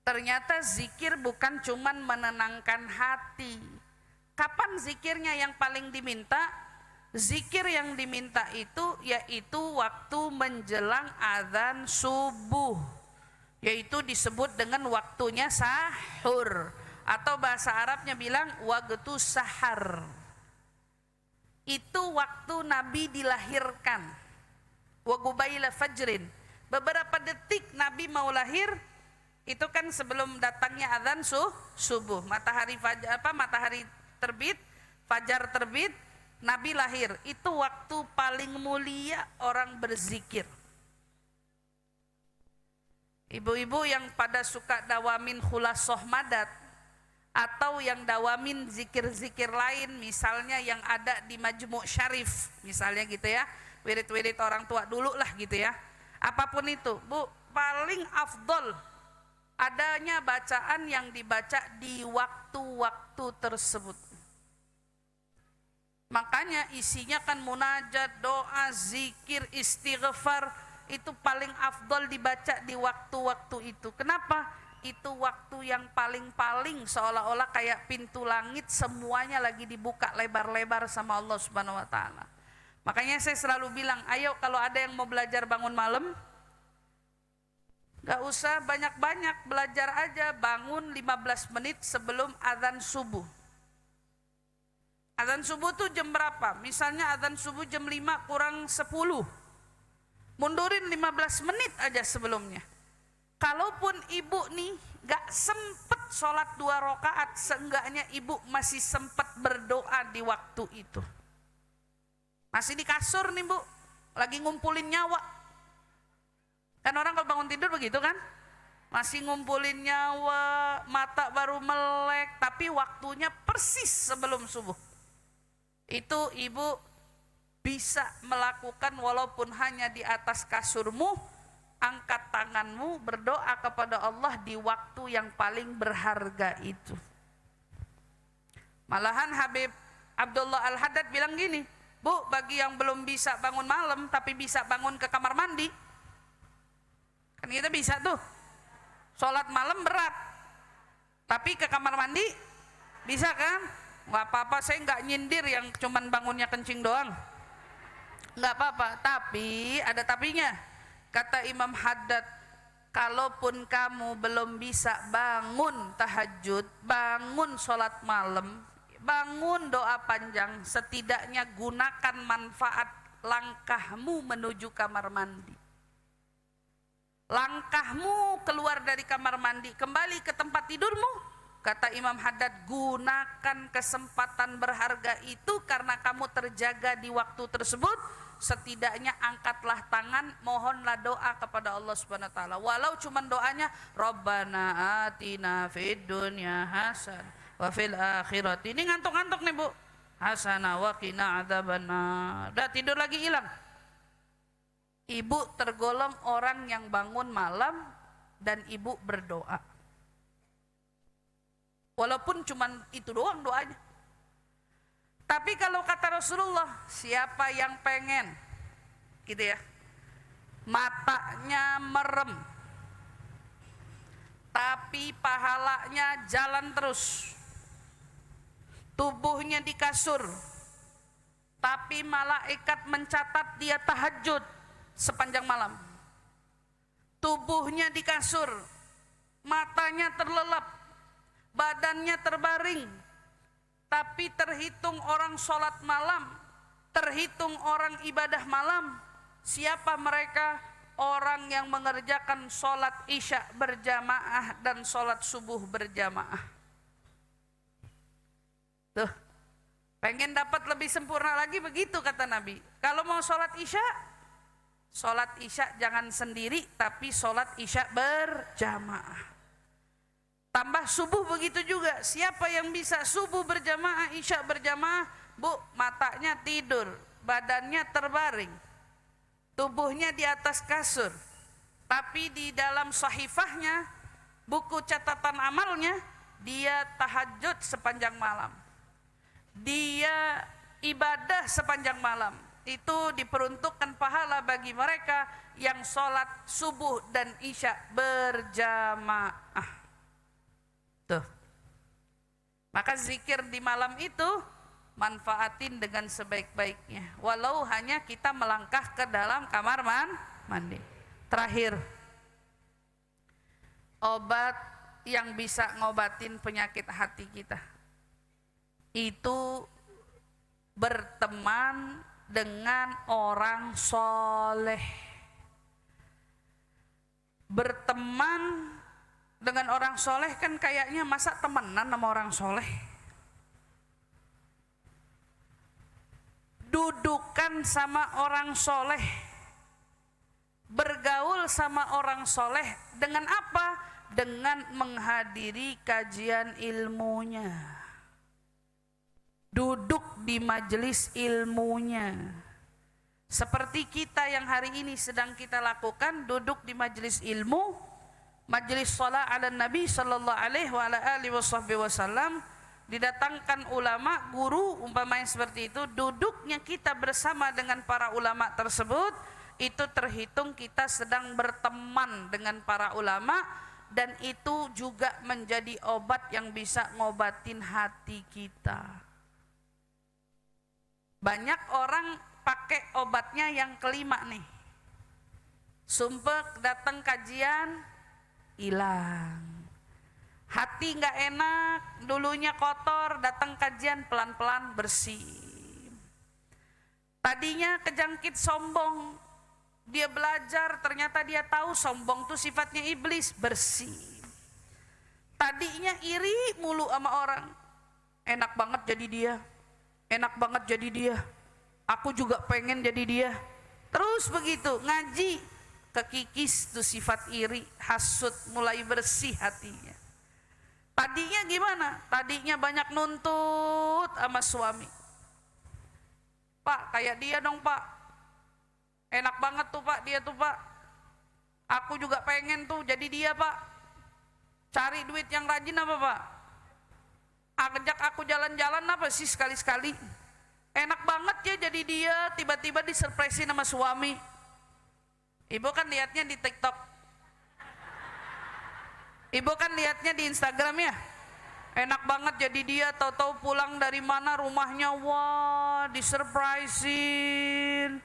Ternyata zikir bukan cuman menenangkan hati. Kapan zikirnya yang paling diminta? Zikir yang diminta itu yaitu waktu menjelang azan subuh, yaitu disebut dengan waktunya sahur, atau bahasa Arabnya bilang waktu sahar. Itu waktu Nabi dilahirkan. Wa gubaila fajrin. Beberapa detik Nabi mau lahir, itu kan sebelum datangnya azan subuh, matahari terbit, fajar terbit, Nabi lahir. Itu waktu paling mulia orang berzikir. Ibu-ibu yang pada suka dawamin khulasoh madat, atau yang dawamin zikir-zikir lain, misalnya yang ada di Majmu' Syarif, misalnya gitu ya, wirid-wirid orang tua dulu lah gitu ya. Apapun itu, Bu, paling afdol adanya bacaan yang dibaca di waktu-waktu tersebut. Makanya isinya kan munajat, doa, zikir, istighfar, itu paling afdol dibaca di waktu-waktu itu. Kenapa? Itu waktu yang paling seolah-olah kayak pintu langit semuanya lagi dibuka lebar-lebar sama Allah Subhanahu wa taala. Makanya saya selalu bilang, ayo kalau ada yang mau belajar bangun malam, gak usah banyak-banyak, belajar aja, bangun 15 menit sebelum azan subuh. Azan subuh tuh jam berapa? Misalnya azan subuh jam 5 kurang 10. Mundurin 15 menit aja sebelumnya. Kalaupun ibu nih gak sempet sholat 2 rakaat, seenggaknya ibu masih sempet berdoa di waktu itu. Masih di kasur nih Bu, lagi ngumpulin nyawa. Kan orang kalau bangun tidur begitu kan? Masih ngumpulin nyawa, mata baru melek, tapi waktunya persis sebelum subuh. Itu ibu bisa melakukan walaupun hanya di atas kasurmu, angkat tanganmu, berdoa kepada Allah di waktu yang paling berharga itu. Malahan Habib Abdullah Al-Haddad bilang gini, Bu, bagi yang belum bisa bangun malam tapi bisa bangun ke kamar mandi, kan kita bisa tuh, sholat malam berat, tapi ke kamar mandi bisa kan? Gak apa-apa, saya gak nyindir yang cuman bangunnya kencing doang. nggak apa-apa. Tapi ada tapinya. Kata Imam Haddad, kalaupun kamu belum bisa bangun tahajud, bangun sholat malam, bangun doa panjang, setidaknya gunakan manfaat langkahmu menuju kamar mandi. Langkahmu keluar dari kamar mandi, kembali ke tempat tidurmu, kata Imam Haddad, gunakan kesempatan berharga itu karena kamu terjaga di waktu tersebut. Setidaknya angkatlah tangan, mohonlah doa kepada Allah Subhanahu wa taala. Walau cuman doanya Rabbana atina fid dunya hasan wa fil akhirati. Ini ngantuk-ngantuk nih Bu. Hasanah wa qina adzabannar. Udah tidur lagi hilang. Ibu tergolong orang yang bangun malam dan ibu berdoa. Walaupun cuman itu doang doanya. Tapi kalau kata Rasulullah, siapa yang pengen gitu ya, matanya merem tapi pahalanya jalan terus, tubuhnya di kasur tapi malaikat mencatat dia tahajud sepanjang malam, tubuhnya di kasur, matanya terlelap, badannya terbaring, tapi terhitung orang sholat malam, terhitung orang ibadah malam. Siapa mereka? Orang yang mengerjakan sholat isya berjamaah dan sholat subuh berjamaah. Tuh, pengen dapat lebih sempurna lagi begitu kata Nabi. Kalau mau sholat isya jangan sendiri, tapi sholat isya berjamaah. Tambah subuh begitu juga. Siapa yang bisa subuh berjamaah, isya berjamaah, Bu, matanya tidur, badannya terbaring, tubuhnya di atas kasur, tapi di dalam sahifahnya, buku catatan amalnya, dia tahajud sepanjang malam, dia ibadah sepanjang malam. Itu diperuntukkan pahala bagi mereka yang sholat subuh dan isya berjamaah. Tuh. Maka zikir di malam itu manfaatin dengan sebaik-baiknya, walau hanya kita melangkah ke dalam kamar mandi. Terakhir, obat yang bisa ngobatin penyakit hati kita itu berteman dengan orang soleh. Berteman dengan orang soleh kan kayaknya masa temenan sama orang soleh. Dudukan sama orang soleh, bergaul sama orang soleh dengan apa? Dengan menghadiri kajian ilmunya, duduk di majelis ilmunya. Seperti kita yang hari ini sedang kita lakukan, duduk di majelis ilmu, majelis shalah ala Nabi sallallahu alaihi wasallam, didatangkan ulama, guru umpamanya seperti itu, duduknya kita bersama dengan para ulama tersebut, itu terhitung kita sedang berteman dengan para ulama, dan itu juga menjadi obat yang bisa ngobatin hati kita. Banyak orang pakai obatnya yang kelima nih, sumpek datang kajian hilang, hati nggak enak, dulunya kotor, datang kajian pelan-pelan bersih. Tadinya kejangkit sombong, dia belajar ternyata dia tahu sombong itu sifatnya iblis, bersih. Tadinya iri mulu sama orang, enak banget jadi dia, enak banget jadi dia, aku juga pengen jadi dia. Terus begitu ngaji, kekikis tuh sifat iri, hasud, mulai bersih hatinya. Tadinya gimana? Tadinya banyak nuntut sama suami. Pak, kayak dia dong Pak, enak banget tuh Pak, dia tuh Pak, aku juga pengen tuh jadi dia Pak. Cari duit yang rajin apa Pak? Ajak aku jalan-jalan apa sih sekali-sekali? Enak banget ya jadi dia, tiba-tiba disurprisein sama suami. Ibu kan lihatnya di TikTok, ibu kan lihatnya di Instagram ya, enak banget jadi dia, tahu-tahu pulang dari mana rumahnya, wah disurprisein,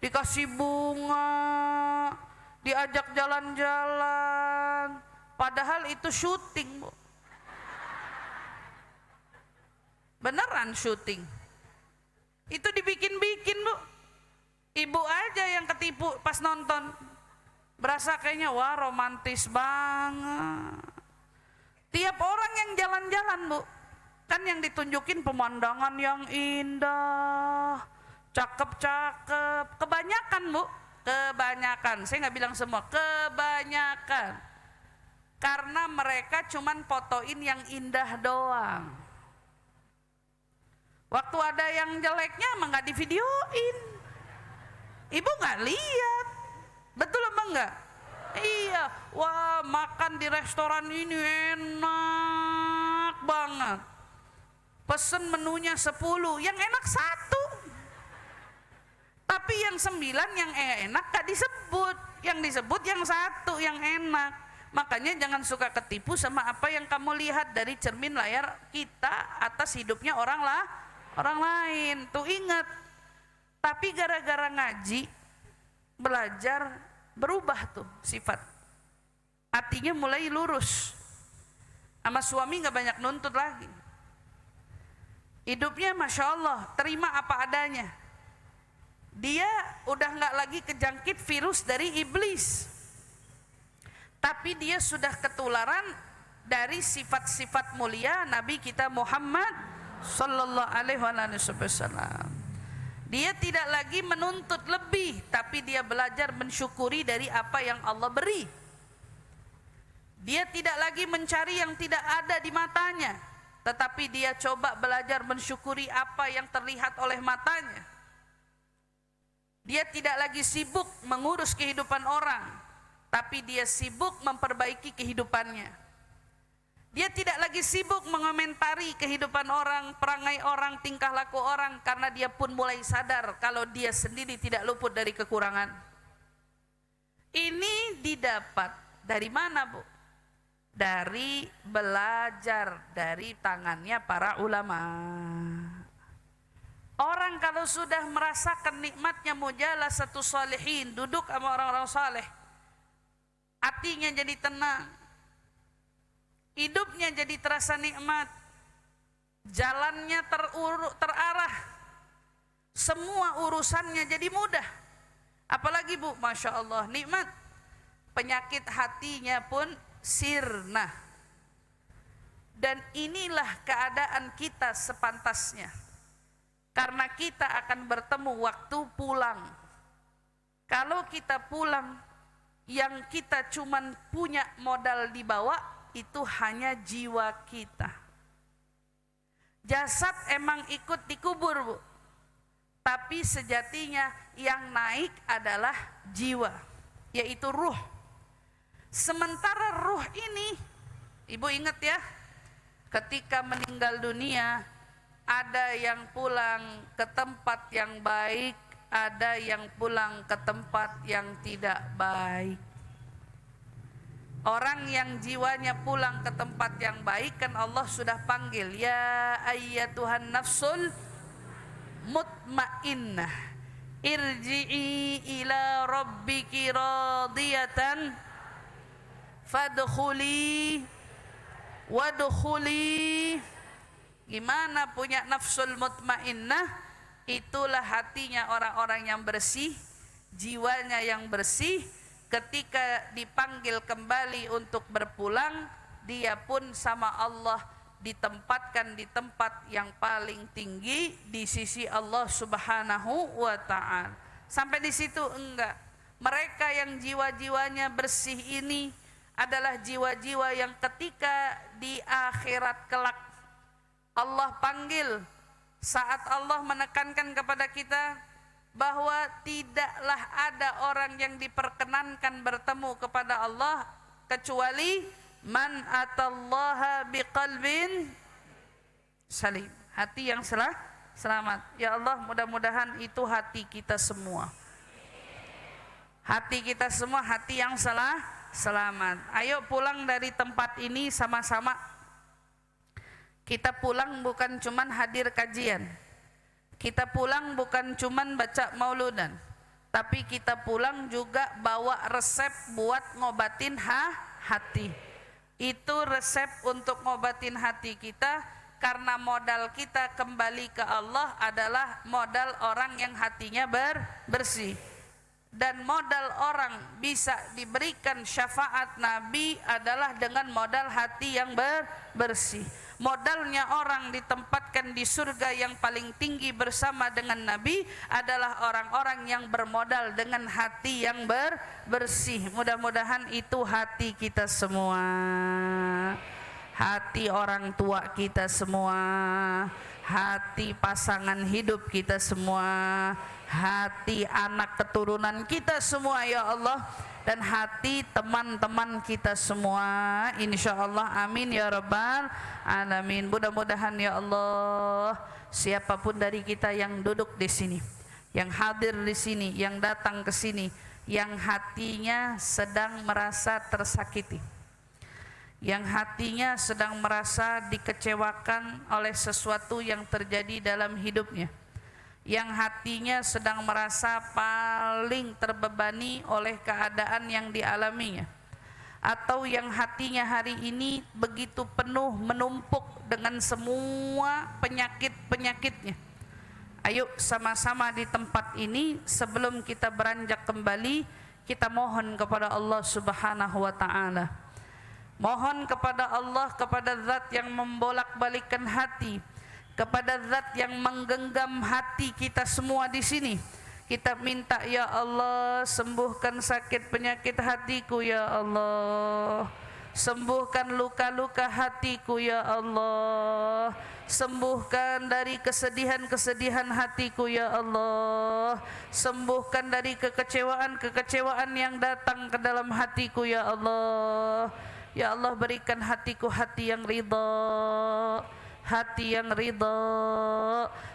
dikasih bunga, diajak jalan-jalan, padahal itu syuting, Bu. Beneran syuting. Itu dibikin-bikin, Bu. Ibu aja yang ketipu pas nonton. Berasa kayaknya wah romantis banget. Tiap orang yang jalan-jalan, Bu, kan yang ditunjukin pemandangan yang indah, cakep-cakep. Kebanyakan, Bu, kebanyakan. Saya nggak bilang semua, kebanyakan. Karena mereka cuman fotoin yang indah doang. Waktu ada yang jeleknya emang nggak divideoin. Ibu nggak lihat, betul apa enggak? Iya, wah makan di restoran ini enak banget. Pesen menunya 10, yang enak 1. Tapi yang 9 yang enak gak disebut. Yang disebut yang 1 yang enak. Makanya jangan suka ketipu sama apa yang kamu lihat dari cermin layar kita atas hidupnya orang lain. Tuh ingat. Tapi gara-gara ngaji, belajar, berubah tuh sifat. Hatinya mulai lurus. Sama suami gak banyak nuntut lagi. Hidupnya Masya Allah, terima apa adanya. Dia udah gak lagi kejangkit virus dari iblis. Tapi dia sudah ketularan dari sifat-sifat mulia Nabi kita Muhammad Sallallahu Alaihi Wasallam. Dia tidak lagi menuntut lebih, tapi dia belajar mensyukuri dari apa yang Allah beri. Dia tidak lagi mencari yang tidak ada di matanya, tetapi dia coba belajar mensyukuri apa yang terlihat oleh matanya. Dia tidak lagi sibuk mengurus kehidupan orang, tapi dia sibuk memperbaiki kehidupannya. Dia tidak lagi sibuk mengomentari kehidupan orang, perangai orang, tingkah laku orang, karena dia pun mulai sadar kalau dia sendiri tidak luput dari kekurangan. Ini didapat dari mana, Bu? Dari belajar dari tangannya para ulama. Orang kalau sudah merasakan nikmatnya mujalasatu sholihin, duduk sama orang-orang saleh, hatinya jadi tenang. Hidupnya jadi terasa nikmat, jalannya terarah, semua urusannya jadi mudah. Apalagi Bu, Masya Allah, nikmat. Penyakit hatinya pun sirna. Dan inilah keadaan kita sepantasnya. Karena kita akan bertemu waktu pulang. Kalau kita pulang, yang kita cuman punya modal dibawa, itu hanya jiwa kita. Jasad emang ikut dikubur, Bu. Tapi sejatinya yang naik adalah jiwa, yaitu ruh. Sementara ruh ini, Ibu ingat ya, ketika meninggal dunia, ada yang pulang ke tempat yang baik, ada yang pulang ke tempat yang tidak baik. Orang yang jiwanya pulang ke tempat yang baik, kan Allah sudah panggil, ya ayyatuhan nafsul mutmainnah irji'i ila rabbiki radiyatan fadkhuli wadkhuli. Gimana punya nafsul mutmainnah? Itulah hatinya orang-orang yang bersih, jiwanya yang bersih. Ketika dipanggil kembali untuk berpulang, dia pun sama Allah ditempatkan di tempat yang paling tinggi di sisi Allah Subhanahu wa Ta'ala. Sampai di situ enggak. Mereka yang jiwa-jiwanya bersih ini adalah jiwa-jiwa yang ketika di akhirat kelak Allah panggil, saat Allah menekankan kepada kita bahwa tidaklah ada orang yang diperkenankan bertemu kepada Allah kecuali man atallaha biqalbin salim, hati yang selamat. Ya Allah, mudah-mudahan itu hati kita semua. Hati kita semua hati yang selamat. Ayo pulang dari tempat ini sama-sama. Kita pulang bukan cuman hadir kajian. Kita pulang bukan cuman baca mauludan. tapi kita pulang juga bawa resep buat ngobatin hati. Itu resep untuk ngobatin hati kita, karena modal kita kembali ke Allah adalah modal orang yang hatinya bersih. Dan modal orang bisa diberikan syafaat Nabi adalah dengan modal hati yang bersih. Modalnya orang ditempatkan di surga yang paling tinggi bersama dengan Nabi adalah orang-orang yang bermodal dengan hati yang bersih. Mudah-mudahan itu hati kita semua, hati orang tua kita semua, hati pasangan hidup kita semua, hati anak keturunan kita semua ya Allah, dan hati teman-teman kita semua, insyaallah, amin ya rabbal alamin. Mudah-mudahan ya Allah, siapapun dari kita yang duduk di sini, yang hadir di sini, yang datang ke sini, yang hatinya sedang merasa tersakiti, yang hatinya sedang merasa dikecewakan oleh sesuatu yang terjadi dalam hidupnya, yang hatinya sedang merasa paling terbebani oleh keadaan yang dialaminya, atau yang hatinya hari ini begitu penuh menumpuk dengan semua penyakit-penyakitnya. Ayo sama-sama di tempat ini, sebelum kita beranjak kembali, kita mohon kepada Allah Subhanahu wa ta'ala. Mohon kepada Allah, kepada zat yang membolak-balikkan hati, kepada zat yang menggenggam hati kita semua di sini. Kita minta ya Allah, sembuhkan sakit penyakit hatiku ya Allah. Sembuhkan luka-luka hatiku ya Allah. Sembuhkan dari kesedihan-kesedihan hatiku ya Allah. Sembuhkan dari kekecewaan-kekecewaan yang datang ke dalam hatiku ya Allah. Ya Allah, berikan hatiku hati yang ridha, hati yang ridha,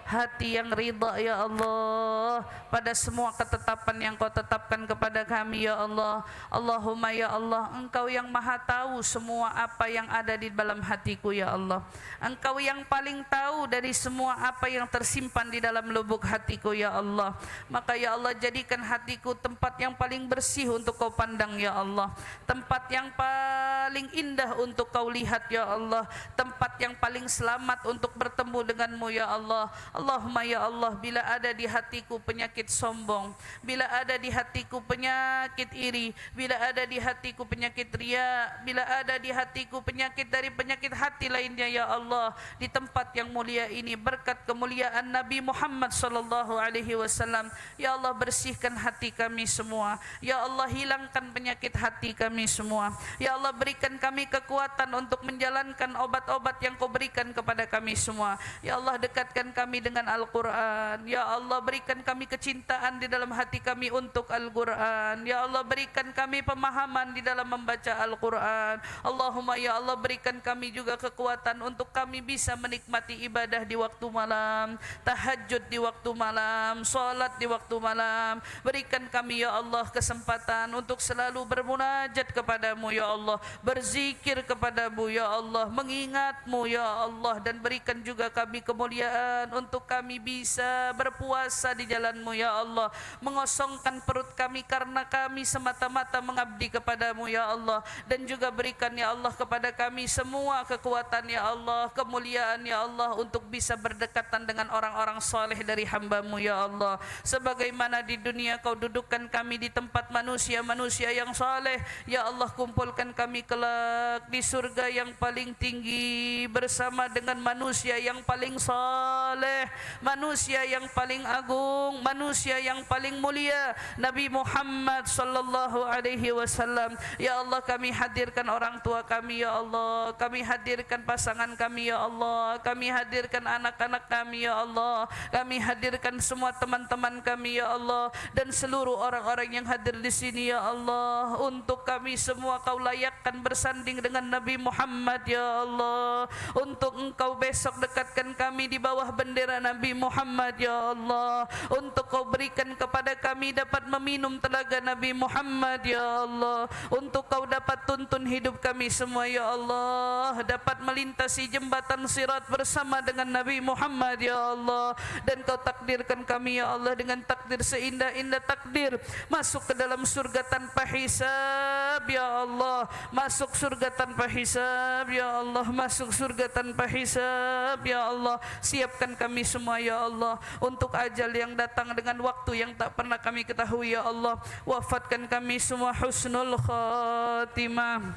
hati yang ridha ya Allah, pada semua ketetapan yang Kau tetapkan kepada kami ya Allah. Allahumma ya Allah, Engkau yang maha tahu semua apa yang ada di dalam hatiku ya Allah. Engkau yang paling tahu dari semua apa yang tersimpan di dalam lubuk hatiku ya Allah. Maka ya Allah, jadikan hatiku tempat yang paling bersih untuk Kau pandang ya Allah, tempat yang paling indah untuk Kau lihat ya Allah, tempat yang paling selamat untuk bertemu denganmu ya Allah. Allahumma ya Allah, bila ada di hatiku penyakit sombong, bila ada di hatiku penyakit iri, bila ada di hatiku penyakit ria, bila ada di hatiku penyakit dari penyakit hati lainnya ya Allah, di tempat yang mulia ini berkat kemuliaan Nabi Muhammad sallallahu alaihi wasallam, ya Allah, bersihkan hati kami semua. Ya Allah, hilangkan penyakit hati kami semua. Ya Allah, berikan kami kekuatan untuk menjalankan obat-obat yang Kau berikan kepada kami semua. Ya Allah, dekatkan kami dengan Al-Quran. Ya Allah, berikan kami kecintaan di dalam hati kami untuk Al-Quran. Ya Allah, berikan kami pemahaman di dalam membaca Al-Quran. Allahumma ya Allah, berikan kami juga kekuatan untuk kami bisa menikmati ibadah di waktu malam, tahajud di waktu malam, salat di waktu malam. Berikan kami ya Allah kesempatan untuk selalu bermunajat kepadamu ya Allah, berzikir kepadamu ya Allah, mengingatmu ya Allah, dan berikan juga kami kemuliaan untuk kami bisa berpuasa di jalan-Mu ya Allah, mengosongkan perut kami karena kami semata-mata mengabdi kepadamu ya Allah, dan juga berikan ya Allah kepada kami semua kekuatan ya Allah, kemuliaan ya Allah, untuk bisa berdekatan dengan orang-orang soleh dari hamba-Mu ya Allah. Sebagaimana di dunia Kau dudukkan kami di tempat manusia-manusia yang soleh, ya Allah, kumpulkan kami kelak di surga yang paling tinggi bersama dengan manusia yang paling saleh, manusia yang paling agung, manusia yang paling mulia, Nabi Muhammad sallallahu alaihi wasallam. Ya Allah, kami hadirkan orang tua kami ya Allah, kami hadirkan pasangan kami ya Allah, kami hadirkan anak-anak kami ya Allah, kami hadirkan semua teman-teman kami ya Allah, dan seluruh orang-orang yang hadir di sini ya Allah. Untuk kami semua Kau layakkan bersanding dengan Nabi Muhammad ya Allah. Untuk Engkau besok dekatkan kami di bawah bendera darah Nabi Muhammad ya Allah, untuk Kau berikan kepada kami dapat meminum telaga Nabi Muhammad ya Allah, untuk Kau dapat tuntun hidup kami semua ya Allah, dapat melintasi jembatan sirat bersama dengan Nabi Muhammad ya Allah, dan Kau takdirkan kami ya Allah dengan takdir seindah-indah takdir masuk ke dalam surga tanpa hisab ya Allah, masuk surga tanpa hisab ya Allah, masuk surga tanpa hisab ya Allah. Siapkan kami semua ya Allah untuk ajal yang datang dengan waktu yang tak pernah kami ketahui ya Allah. Wafatkan kami semua husnul khatimah,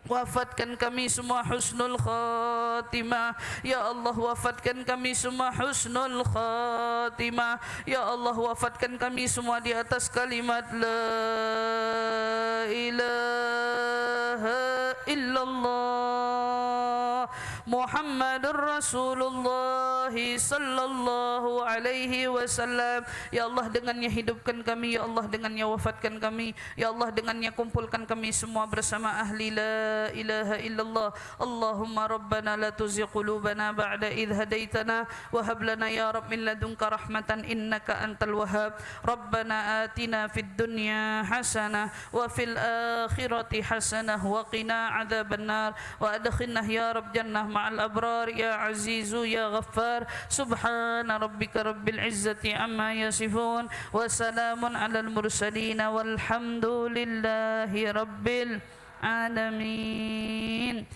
wafatkan kami semua husnul khatimah ya Allah, wafatkan kami semua husnul khatimah ya Allah, wafatkan kami semua di atas kalimat la ilaha illallah Muhammadur Rasulullah sallallahu alaihi wasallam ya Allah. Dengannya hidupkan kami ya Allah, dengannya wafatkan kami ya Allah, dengannya kumpulkan kami semua bersama ahli la ilaha illallah. Allahumma rabbana la tuzigh qulubana ba'da idh hadaitana wa hab lana ya rabb min ladunka rahmatan innaka antal wahhab. Rabbana atina fid dunya hasanah wa fil akhirati hasanah wa qina adzabannar wa adkhilna ya rabb jannah ma'al abrar ya azizu ya ghaffar. Subhana rabbika rabbil izzati amma yasifun wa salamun alal mursalin walhamdulillahi rabbil alamin.